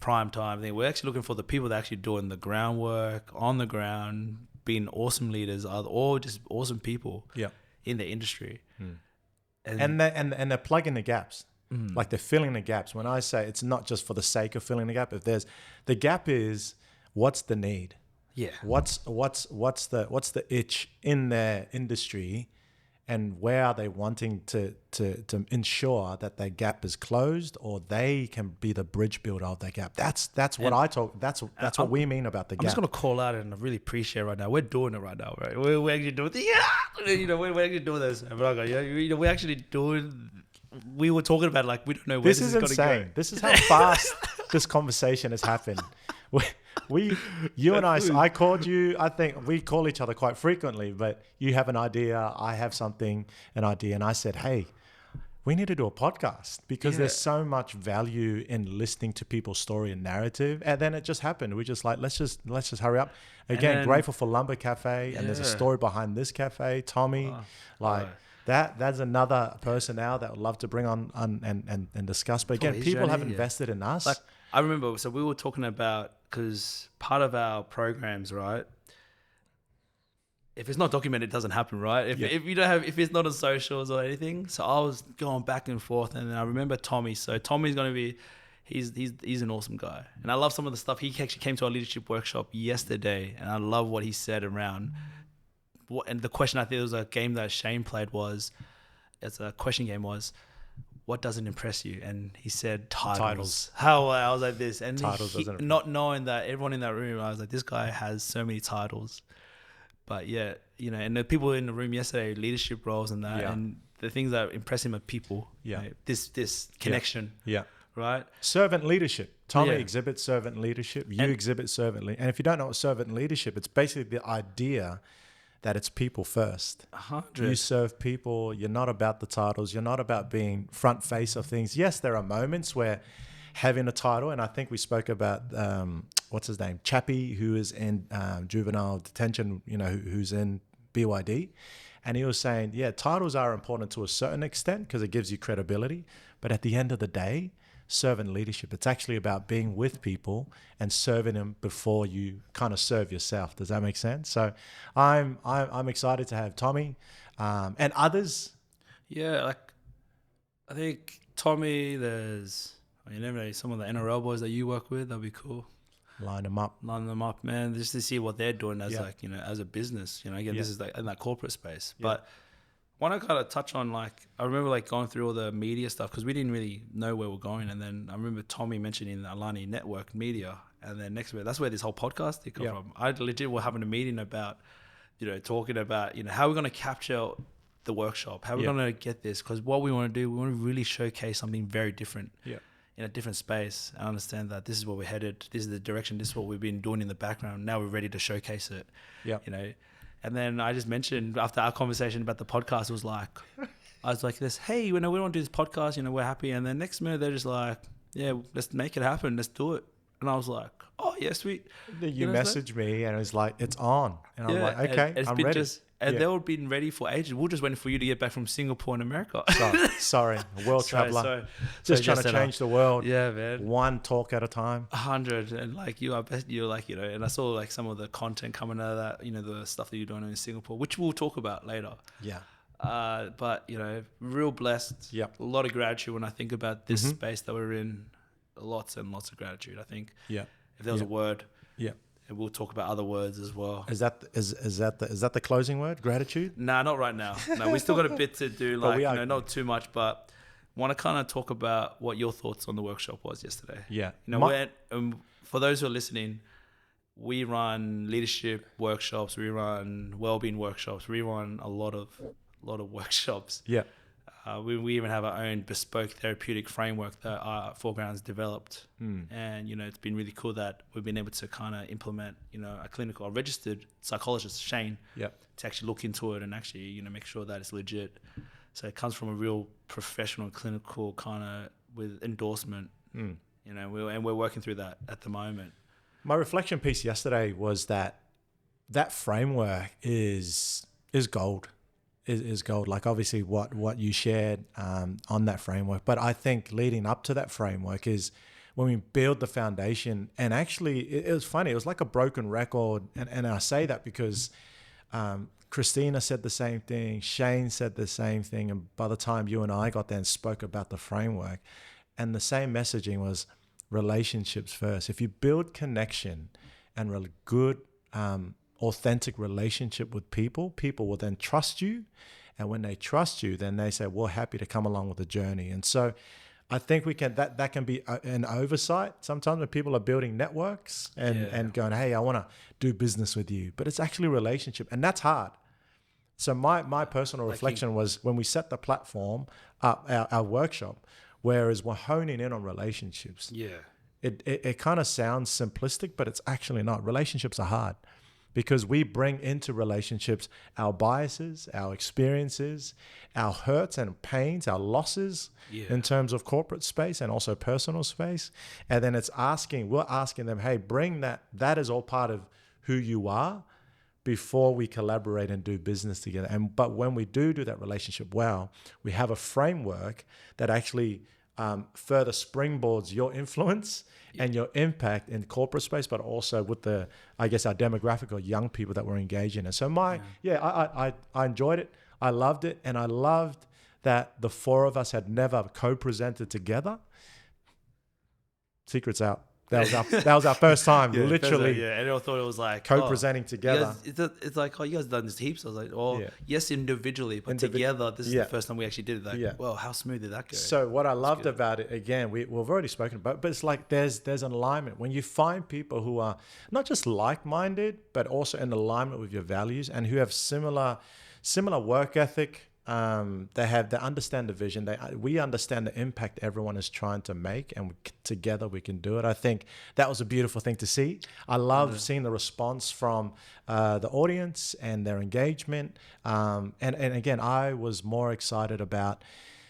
prime time thing. We're actually looking for the people that are actually doing the groundwork on the ground, being awesome leaders, are all just awesome people in the industry. And they're plugging the gaps. Like, they're filling the gaps. When I say it's not just for the sake of filling the gap, the gap is, what's the need? Yeah. What's the itch in their industry? And where are they wanting to ensure that their gap is closed, or they can be the bridge builder of that gap? That's what we mean about the gap. I'm just gonna call out and I really appreciate right now. We're doing it right now, right? We're actually doing you know, we're actually doing this. You know, we're actually doing. We were talking about, like, we don't know where this is going to go. This is how fast this conversation has happened. You and I called you. I think we call each other quite frequently, but you have an idea, I have an idea, and I said, hey, we need to do a podcast because there's so much value in listening to people's story and narrative. And then it just happened. We just like, let's just hurry up. Again, grateful for Lumbr Cafe, and there's a story behind this cafe. Tommy, that's another person now that would love to bring on and discuss. But again, people have invested in us. Like, I remember, so we were talking about, because part of our programs, right? If it's not documented, it doesn't happen, right? If you don't have, if it's not on socials or anything. So I was going back and forth, and then I remember Tommy. So Tommy's going to be, he's an awesome guy, and I love some of the stuff. He actually came to our leadership workshop yesterday, and I love what he said around. And the question, I think it was a game that Shane played, it's a question game, was, what doesn't impress you? And he said titles. How I was like this, and titles not knowing that everyone in that room, I was like, this guy has so many titles. But yeah, you know, and the people in the room yesterday, leadership roles and that, and the things that impress him are people. Yeah, right? This connection. Yeah. Right. Servant leadership. Tommy exhibits servant leadership. You exhibit servant leadership. And if you don't know what servant leadership, it's basically the idea that it's people first. 100. You serve people. You're not about the titles. You're not about being front face of things. Yes, there are moments where having a title, and I think we spoke about, what's his name? Chappie, who is in juvenile detention, you know, who's in BYD. And he was saying, titles are important to a certain extent because it gives you credibility. But at the end of the day, servant leadership, it's actually about being with people and serving them before you kind of serve yourself. Does that make sense? So I'm excited to have Tommy and others. Yeah, like, I think Tommy, you never know, some of the NRL boys that you work with, that'd be cool. Line them up. Line them up, man, just to see what they're doing as like, you know, as a business, you know, again, this is like in that corporate space. But want to kind of touch on, like, I remember like going through all the media stuff because we didn't really know where we're going. And then I remember Tommy mentioning the Alani network media. And then next week, that's where this whole podcast did come from. I legit were having a meeting about, you know, talking about, you know, how we're going to capture the workshop, how we're going to get this. Because what we want to do, we want to really showcase something very different in a different space. I understand that this is where we're headed. This is the direction. This is what we've been doing in the background. Now we're ready to showcase it. You know. And then I just mentioned after our conversation about the podcast, it was like, I was like this, hey, you know, we want to do this podcast, you know, we're happy. And then next minute they're just like, yeah, let's make it happen. Let's do it. And I was like, oh yeah, sweet. You messaged me and it was like, it's on. And I'm like, okay, I'm ready. They were been ready for ages. We're just waiting for you to get back from Singapore and America. Sorry, world traveler. Just trying to change the world. Yeah, man. One talk at a time. 100. And like you're like, you know, and I saw like some of the content coming out of that, you know, the stuff that you're doing in Singapore, which we'll talk about later. Yeah. But, you know, real blessed. Yeah. A lot of gratitude when I think about this space that we're in. Lots and lots of gratitude, I think. Yeah. If there was a word. Yeah. And we'll talk about other words as well. Is that the closing word? Gratitude? Nah, not right now. No, we still got a bit to do. Like, you know, not too much, but want to kind of talk about what your thoughts on the workshop was yesterday. Yeah. You know, for those who are listening, we run leadership workshops, we run wellbeing workshops, we run a lot of workshops. Yeah. We even have our own bespoke therapeutic framework that our Foreground's developed. And, you know, it's been really cool that we've been able to kind of implement, you know, a registered psychologist, Shane, to actually look into it and actually, you know, make sure that it's legit. So it comes from a real professional, clinical kind of with endorsement, you know, we're working through that at the moment. My reflection piece yesterday was that framework is gold. Is gold. Like obviously what you shared on that framework, but I think leading up to that framework is when we build the foundation. And actually it was funny, it was like a broken record, and I say that because Christina said the same thing, Shane said the same thing, and by the time you and I got there and spoke about the framework, and the same messaging was relationships first. If you build connection and really good authentic relationship with people will then trust you. And when they trust you, then they say, we're happy to come along with the journey. And so I think we can, that can be an oversight sometimes when people are building networks and going, hey, I want to do business with you. But it's actually a relationship, and that's hard. So my personal reflection was when we set the platform up, our workshop, whereas we're honing in on relationships. Yeah. It kind of sounds simplistic, but it's actually not. Relationships are hard. Because we bring into relationships our biases, our experiences, our hurts and pains, our losses in terms of corporate space and also personal space. And then we're asking them, hey, bring that is all part of who you are before we collaborate and do business together. But when we do that relationship well, we have a framework that actually further springboards your influence and your impact in corporate space, but also with our demographic or young people that we're engaging in. So I enjoyed it. I loved it. And I loved that the four of us had never co-presented together. Secret's out. That was our first time, literally. Yeah, and everyone thought it was like co-presenting together. It's like, you guys done this heaps. I was like, yes, individually, but together, this is the first time we actually did it. Like, well, how smooth did that go? So what I loved about it, again, we've already spoken about it, but it's like there's an alignment. When you find people who are not just like-minded, but also in alignment with your values and who have similar work ethic. They understand the vision. We understand the impact everyone is trying to make, and together we can do it. I think that was a beautiful thing to see. I love seeing the response from the audience and their engagement. And again, I was more excited about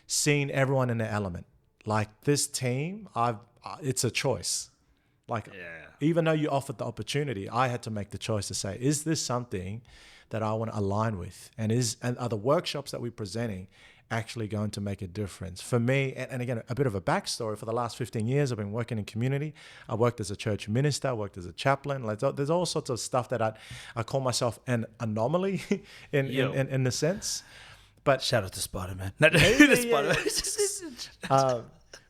seeing everyone in their element. Like this team, it's a choice. Even though you offered the opportunity, I had to make the choice to say, is this something that I want to align with, and are the workshops that we're presenting actually going to make a difference for me? And again, a bit of a backstory. For the last 15 years, I've been working in community. I worked as a church minister, I worked as a chaplain. There's all sorts of stuff that I call myself an anomaly in the sense. But shout out to Spider-Man.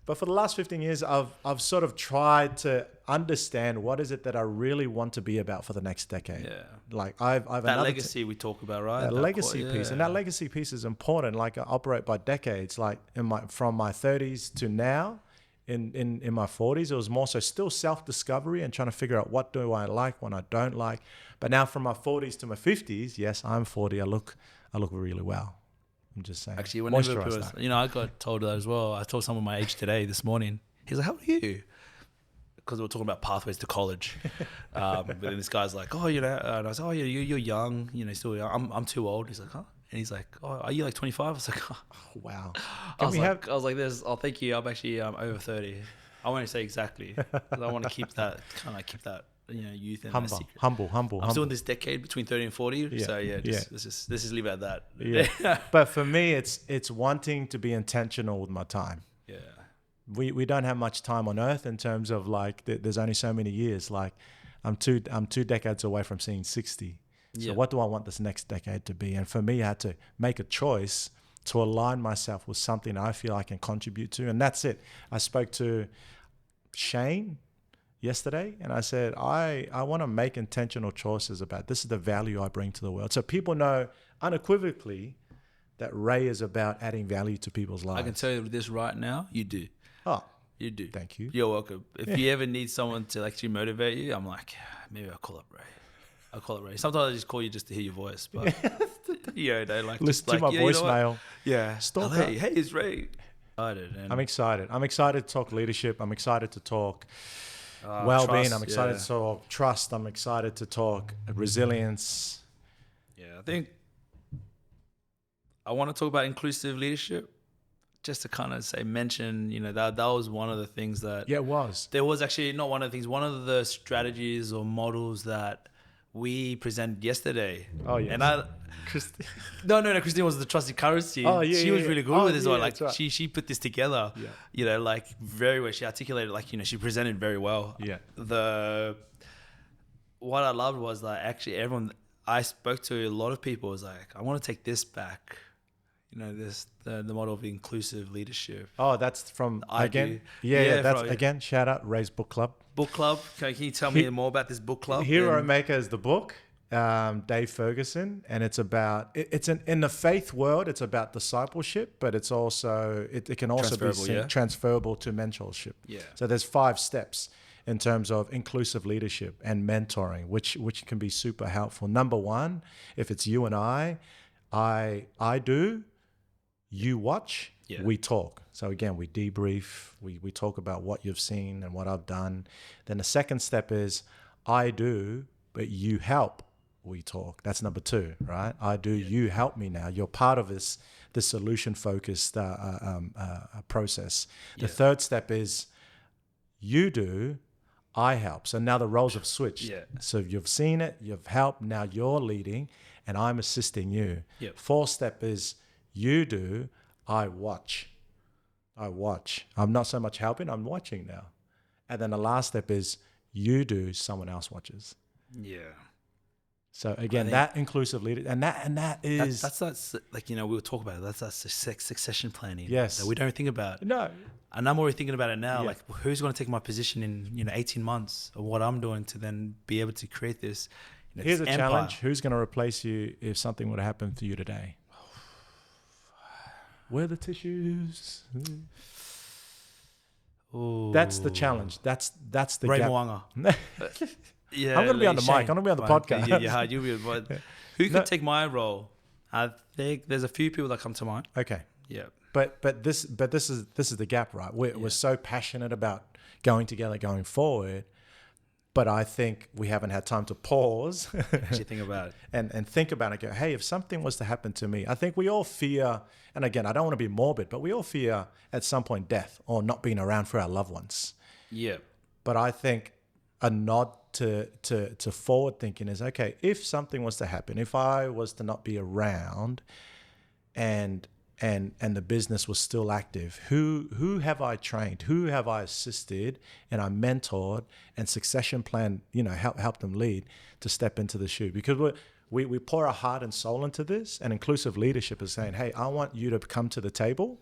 But But for the last 15 years, I've sort of tried to understand what is it that I really want to be about for the next decade. Yeah. Like I've that legacy we talk about, right? That legacy piece, and that legacy piece is important. Like I operate by decades. Like from my 30s to now, in my 40s, it was more so still self-discovery and trying to figure out what do I like, what I don't like. But now from my 40s to my 50s, yes, I'm 40. I look really well. I'm just saying. Actually, whenever people, I got told that as well. I told someone my age today, this morning. He's like, "How old are you?" Because we were talking about pathways to college. But then this guy's like, "Oh, and I was like, "Oh, yeah, you're young. Still young. I'm too old." He's like, "Huh?" And he's like, "Oh, are you like 25?" I was like, "Oh, wow." I was like, "This. Oh, thank you. I'm actually over 30. I won't say exactly. I want to keep that youth and humble. I'm still in this decade between 30 and 40. Yeah. So let's just leave it at that. Yeah. But for me, it's wanting to be intentional with my time. Yeah. We don't have much time on earth in terms of like there's only so many years. Like I'm 2 decades away from seeing 60. So what do I want this next decade to be? And for me, I had to make a choice to align myself with something I feel I can contribute to. And that's it. I spoke to Shane yesterday and I said, I want to make intentional choices about this is the value I bring to the world. So people know unequivocally that Ray is about adding value to people's lives. I can tell you this right now, you do. Oh, you do. Thank you. You're welcome. If you ever need someone to actually motivate you, I'm like, maybe I'll call up Ray. Sometimes I just call you just to hear your voice, but listen to my voicemail. Hey, it's Ray. I'm excited. I'm excited to talk leadership. I'm excited to talk well-being. I'm excited to talk trust. I'm excited to talk resilience. Yeah, I think I want to talk about inclusive leadership. Just to kind of mention, that was one of the things that... Yeah, it was. There was actually not one of the things, one of the strategies or models that we presented yesterday. Oh, yeah. And Christine was the trusted currency. Oh, yeah. She was really good with this one. Like, right. she put this together, very well. She articulated, she presented very well. Yeah. What I loved was actually everyone I spoke to, a lot of people was like, I want to take this back. The model of inclusive leadership. Oh, that's from again. That's again. Shout out Ray's Book Club. Book Club. Can you tell me more about this book club? Hero Maker is the book. Dave Ferguson, and it's about in the faith world. It's about discipleship, but it's also it can also be transferable to mentorship. Yeah. So there's 5 steps in terms of inclusive leadership and mentoring, which can be super helpful. Number 1, if it's you and I do. You watch, we talk. So again, we debrief, we talk about what you've seen and what I've done. Then the second step is I do, but you help, we talk. That's number 2, right? I do, you help me now. You're part of this solution-focused process. The third step is you do, I help. So now the roles have switched. Yeah. So you've seen it, you've helped, now you're leading and I'm assisting you. Yep. 4th step is you do, I watch. I'm not so much helping, I'm watching now. And then the last step is you do, someone else watches. Yeah. So again, that inclusive leader, and that is that's we'll talk about it. That's that succession planning. Yes. That we don't think about. No. And I'm already thinking about it now. Yeah. Like, who's going to take my position in 18 months of what I'm doing to then be able to create this? Here's a challenge. Who's going to replace you if something were to happen to you today? Where are the tissues? Ooh. That's the challenge. That's the Ray gap. Moaga. Yeah, I'm going to be on the mic. I'm going to be on the podcast. Yeah, you'll be. But who could take my role? I think there's a few people that come to mind. Okay. Yeah. But this is the gap, right? We're so passionate about going together, going forward. But I think we haven't had time to pause actually think about it and think about it. Go, hey, if something was to happen to me, I think we all fear. And again, I don't want to be morbid, but we all fear at some point death or not being around for our loved ones. Yeah. But I think a nod to forward thinking is, okay, if something was to happen, if I was to not be around, and the business was still active, who have I trained, who have I assisted, and I mentored and succession plan, help them lead to step into the shoe. Because we pour our heart and soul into this, and inclusive leadership is saying, hey, I want you to come to the table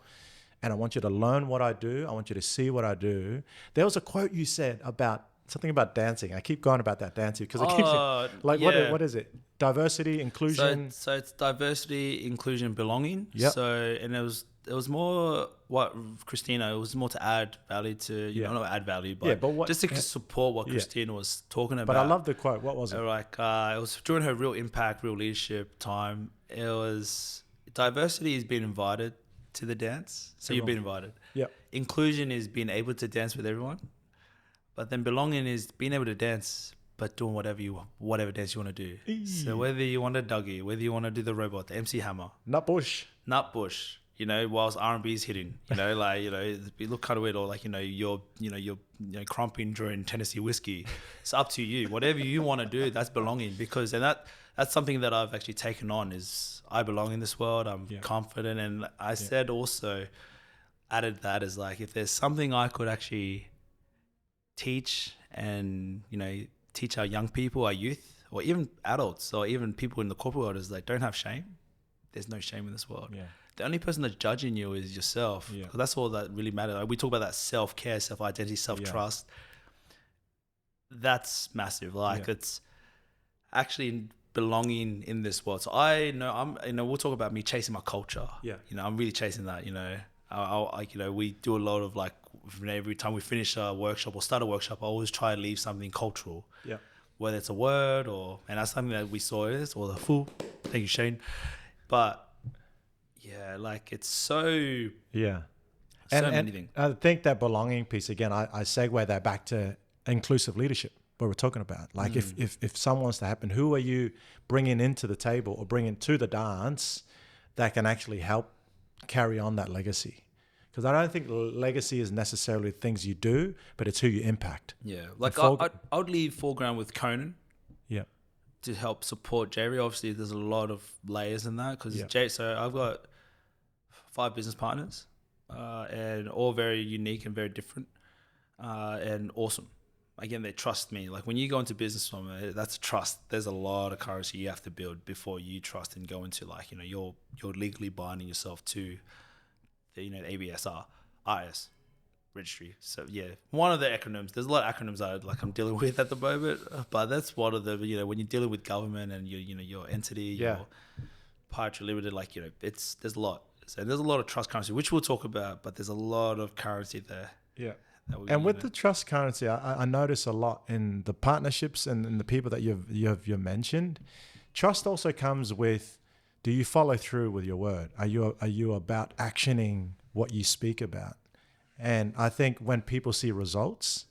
and I want you to learn what I do. I want you to see what I do. There was a quote you said about something about dancing. I keep going about that dancing because it keeps like yeah. what is it? Diversity, inclusion. So it's diversity, inclusion, belonging. Yep. So and it was more what Christina. It was more to add value to not add value, but, just to support what Christina was talking about. But I love the quote. What was it? Like it was during her real impact, real leadership time. It was diversity is being invited to the dance. So you've been invited. Yeah. Inclusion is being able to dance with everyone. But then belonging is being able to dance, but doing whatever dance you want to do. Eee. So whether you want to Dougie, whether you want to do the robot, the MC Hammer, Nutbush, whilst R&B is hitting, like it look kind of weird, or like you're crumping during Tennessee whiskey. It's up to you. Whatever you want to do, that's belonging. Because that's something that I've actually taken on is I belong in this world. I'm confident, and I said also added that as like if there's something I could actually teach and teach our young people, our youth, or even adults, or even people in the corporate world is like, don't have shame. There's no shame in this world. Yeah. The only person that's judging you is yourself. Yeah. That's all that really matters. Like we talk about that self-care, self-identity, self-trust. That's massive. Like it's actually belonging in this world. So I know we'll talk about me chasing my culture. Yeah. I'm really chasing that. We do a lot of like, every time we finish a workshop or start a workshop, I always try to leave something cultural. Yeah. Whether it's a word and that's something that we saw or the fool. Thank you, Shane. But yeah, like it's so many things. I think that belonging piece again, I segue that back to inclusive leadership, what we're talking about. Like if someone wants to happen, who are you bringing into the table or bringing to the dance that can actually help carry on that legacy? Because I don't think legacy is necessarily things you do, but it's who you impact. Yeah, like I would leave Foreground with Conan. Yeah. To help support Jerry. Obviously, there's a lot of layers in that because so I've got 5 business partners, and all very unique and very different, and awesome. Again, they trust me. Like when you go into business from it, that's trust. There's a lot of currency you have to build before you trust and go into like you're legally binding yourself to the ABSR, IS registry. So one of the acronyms. There's a lot of acronyms I'm dealing with at the moment, but that's one of the when you're dealing with government and your entity, your Poetry Limited, there's a lot. So there's a lot of trust currency, which we'll talk about, but there's a lot of currency there. Yeah. And with the trust currency, I notice a lot in the partnerships and in the people that you've mentioned. Trust also comes with, do you follow through with your word? Are you about actioning what you speak about? And I think when people see results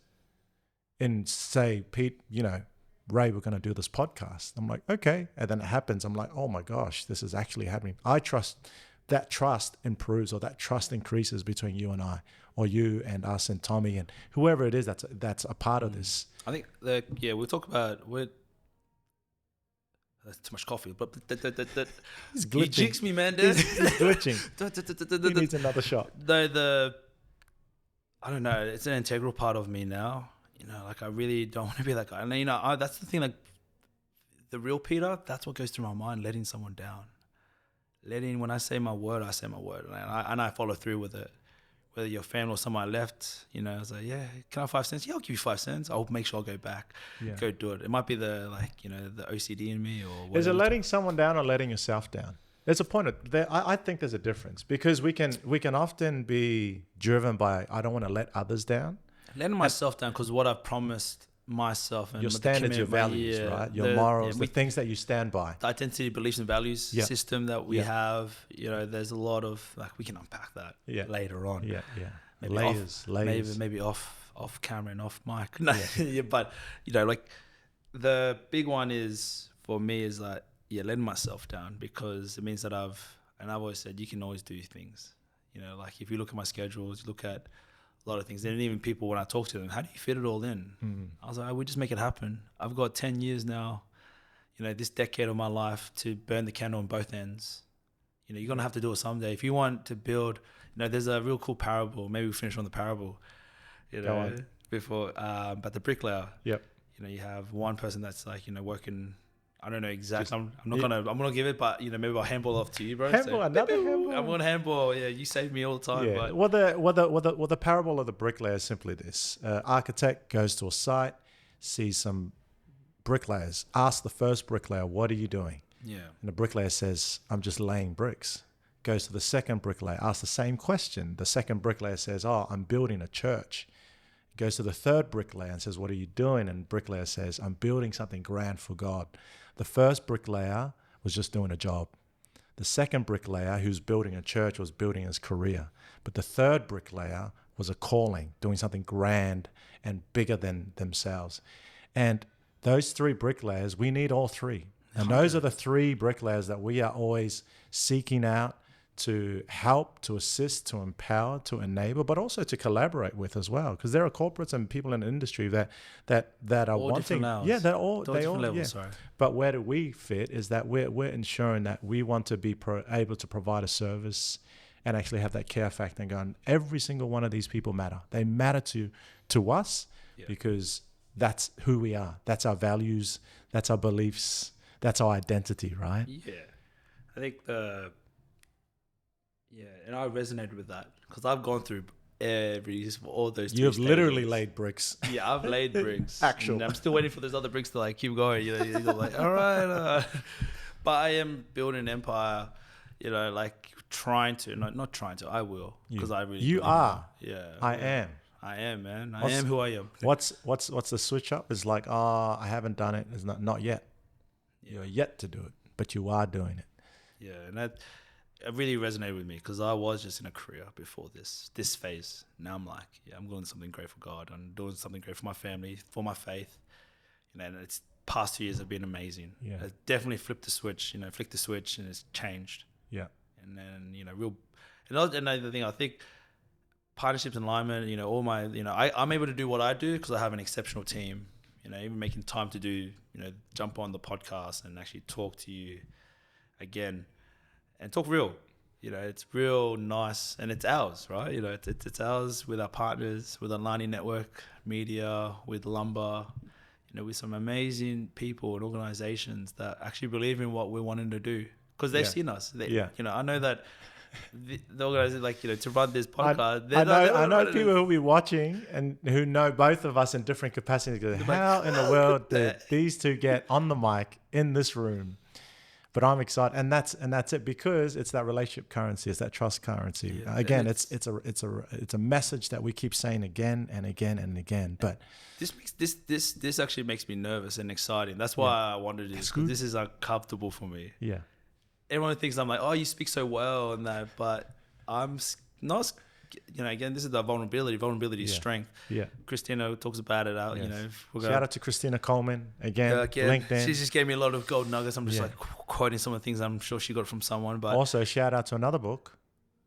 and say, Pete, Ray, we're going to do this podcast. I'm like, okay. And then it happens. I'm like, oh my gosh, this is actually happening. I trust that trust improves, or that trust increases between you and I, or you and us and Tommy and whoever it is that's a part of this. I think we'll talk about that's too much coffee, but He's glitching. You jinxed me, man. He's glitching. He needs another shot. Though I don't know, it's an integral part of me now. Like I really don't want to be that guy. And that's the thing. Like the real Peter, that's what goes through my mind: letting someone down. When I say my word, I say my word, and I follow through with it. Whether you're a fan or someone I left, I was like, yeah, can I have 5 cents? Yeah, I'll give you 5 cents. I'll make sure I'll go back, go do it. It might be the OCD in me or whatever. Is it letting someone down or letting yourself down? There's a point I think there's a difference, because we can often be driven by, I don't want to let others down. Letting myself down because what I've promised myself and your standards, your values, right? Your morals, the things that you stand by. The identity, beliefs, and values system that we have. There's a lot of we can unpack that later on. Yeah. Maybe layers. Maybe off camera and off mic. No, but the big one is for me is like letting myself down, because it means that I've always said you can always do things. Like if you look at my schedules, you look at a lot of things. And even people, when I talk to them, how do you fit it all in? I was like, we just make it happen. I've got 10 years now, this decade of my life to burn the candle on both ends. You're going to have to do it someday. If you want to build, there's a real cool parable. Maybe we finish on the parable, before, but the bricklayer. Yep. You have one person that's like, working I don't know exactly. I'm not gonna give it, but maybe I'll handball off to you, bro. Handball, another handball. I'm gonna handball. Yeah, you save me all the time. Yeah. But The parable of the bricklayer is simply this: architect goes to a site, sees some bricklayers, asks the first bricklayer, "What are you doing?" Yeah. And the bricklayer says, "I'm just laying bricks." Goes to the second bricklayer, asks the same question. The second bricklayer says, "Oh, I'm building a church." Goes to the third bricklayer and says, "What are you doing?" And bricklayer says, "I'm building something grand for God." The first bricklayer was just doing a job. The second bricklayer, who's building a church, was building his career. But the third bricklayer was a calling, doing something grand and bigger than themselves. And those three bricklayers, we need all three. And those are the three bricklayers that we are always seeking out to help, to assist, to empower, to enable, but also to collaborate with as well. Because there are corporates and people in the industry that are all wanting. Levels. Yeah, they all levels, yeah. Sorry. But where do we fit is that we're ensuring that we want to be able to provide a service and actually have that care factor and going, every single one of these people matter. They matter to us because that's who we are. That's our values. That's our beliefs. That's our identity, right? Yeah. I think and I resonated with that because I've gone through all those. You've literally laid bricks. Yeah, I've laid bricks. Actual. And I'm still waiting for those other bricks to like keep going. You're like, all right. But I am building an empire. Like trying to, not trying to. I will because I really. You are. Yeah. I am. I am, man. I am who I am. What's the switch up? It's like, I haven't done it. It's not yet. Yeah. You're yet to do it, but you are doing it. Yeah, and that it really resonated with me because I was just in a career before this phase. Now I'm like, I'm doing something great for God. I'm doing something great for my family, for my faith. And it's past 2 years have been amazing. Yeah. I definitely flipped the switch, and it's changed. Yeah. And then, another thing, I think partnerships and alignment, all my, I'm able to do what I do because I have an exceptional team, even making time to do, jump on the podcast and actually talk to you again and talk real. It's real nice and it's ours, right? It's ours with our partners, with Alani Network Media, with Lumbr, with some amazing people and organizations that actually believe in what we're wanting to do because they've seen us. I know that the organization, to run this podcast. I know people who will be watching and who know both of us in different capacities. How in the world did these two get on the mic in this room? But I'm excited, and that's it because it's that relationship currency, it's that trust currency. Yeah, again, it's a message that we keep saying again and again and again. But this actually makes me nervous and exciting. That's why I wanted to do this. This is uncomfortable for me. Yeah. Everyone thinks I'm like, oh, you speak so well and that, but I'm not. Again, this is the vulnerability. Vulnerability is strength. Yeah. Christina talks about it out. Yes. Shout out to Christina Coleman again. LinkedIn. She just gave me a lot of gold nuggets. I'm just like quoting some of the things I'm sure she got from someone. But also shout out to another book,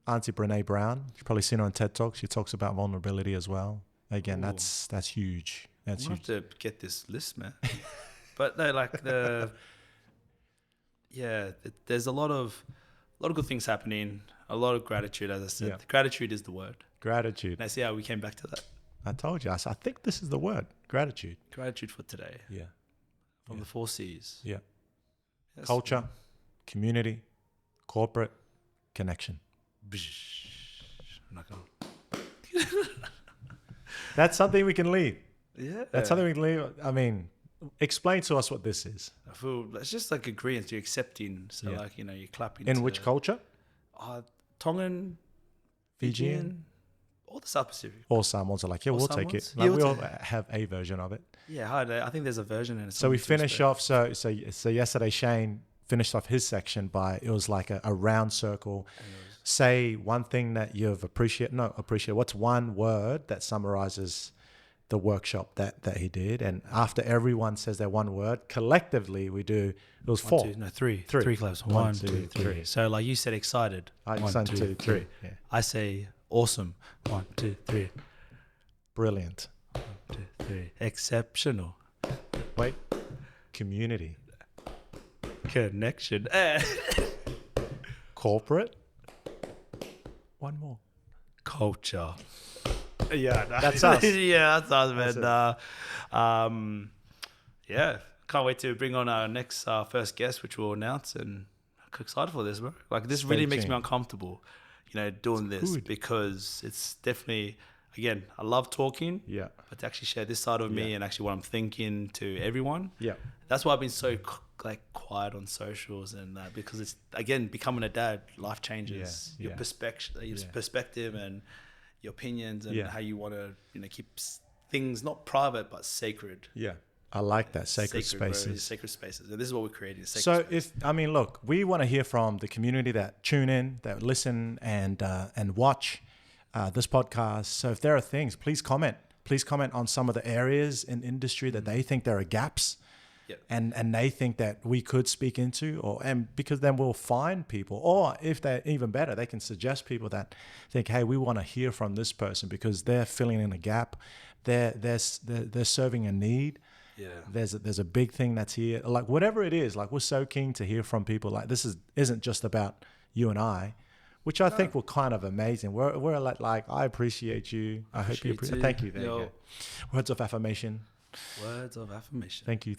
Auntie Brene Brown. You've probably seen her on TED Talk. She talks about vulnerability as well. Again, that's huge. That's huge. I have to get this list, man. But no, like there's a lot of good things happening. A lot of gratitude, as I said. Yeah. Gratitude is the word. Gratitude. And I see how we came back to that. I told you. I think this is the word. Gratitude. Gratitude for today. Yeah. From the 4 C's. Yeah. Yes. Culture, community, corporate, connection. That's something we can leave. Yeah. That's something we can leave. I mean, explain to us what this is. I feel it's just like agreeing, you're accepting. So you're clapping. In which culture? Tongan, Fijian, all the South Pacific. Or Samoans are like, we'll take it. Like, we all have a version of it. Yeah, I think there's a version in it. So we finish off. So yesterday Shane finished off his section it was like a round circle. Say one thing that you've appreciated. What's one word that summarizes the workshop that he did? And after everyone says their one word, collectively we do. It was 4. Three claps. 1, 2, 3. So like you said, excited. 1, 2, 3. Yeah. I say awesome. 1, 2, 3. Brilliant. 1, 2, 3. Exceptional. Wait. Community. Connection. Corporate. One more. Culture. Yeah, that's us. Yeah, that's us, man. can't wait to bring on our next first guest, which we'll announce. And I'm excited for this, bro. Like, this really makes me uncomfortable, doing this because it's definitely, again, I love talking. Yeah. But to actually share this side of me and actually what I'm thinking to everyone. Yeah. That's why I've been so quiet on socials and that, because it's, again, becoming a dad, life changes. Your perspective and your opinions and how you want to, keep things not private but sacred. Yeah. I like that. Sacred spaces. Bro, sacred spaces. And this is what we're creating. So look, we want to hear from the community that tune in, that listen and watch this podcast. So if there are things, please comment. Please comment on some of the areas in industry that they think there are gaps. Yep. And they think that we could speak into, because then we'll find people, or if they're even better, they can suggest people that think, hey, we want to hear from this person because they're filling in a gap, they're serving a need. Yeah, there's a big thing that's here, like whatever it is. Like, we're so keen to hear from people. Like, this isn't just about you and I, which I think were kind of amazing. We're like I appreciate you. I hope you appreciate. Thank you. There you go. Words of affirmation. Words of affirmation. Thank you.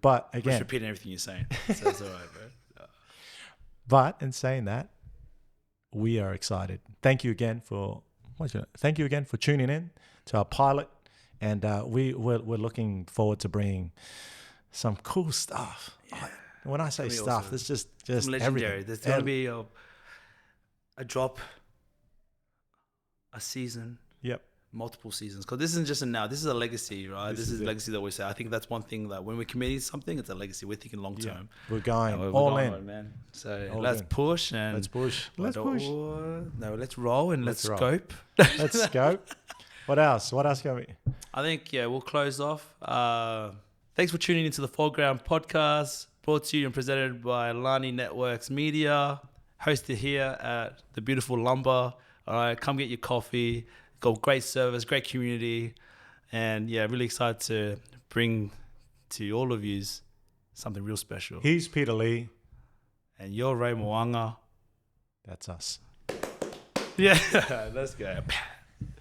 But again, just repeating everything you're saying. So it's all right, bro. But in saying that, we are excited. Thank you again for tuning in to our pilot, and we're looking forward to bringing some cool stuff. Yeah. When I say stuff, awesome. It's just legendary. Everything. There's going to be a drop, a season. Yep. Multiple seasons, because this isn't just this is a legacy, right? This is a legacy that we say. I think that's one thing, that when we're committing something, it's a legacy. We're thinking long term. Yeah. We're going all in, man. So let's push. Let's roll and let's scope. Let's scope. What else can we? I think we'll close off. Thanks for tuning into the Foreground Podcast, brought to you and presented by Alani Networks Media, hosted here at the beautiful Lumbr. All right, come get your coffee. Got great service, great community, and really excited to bring to all of you something real special. He's Peter Lee. And you're Ray Moaga. That's us. Yeah, let's go.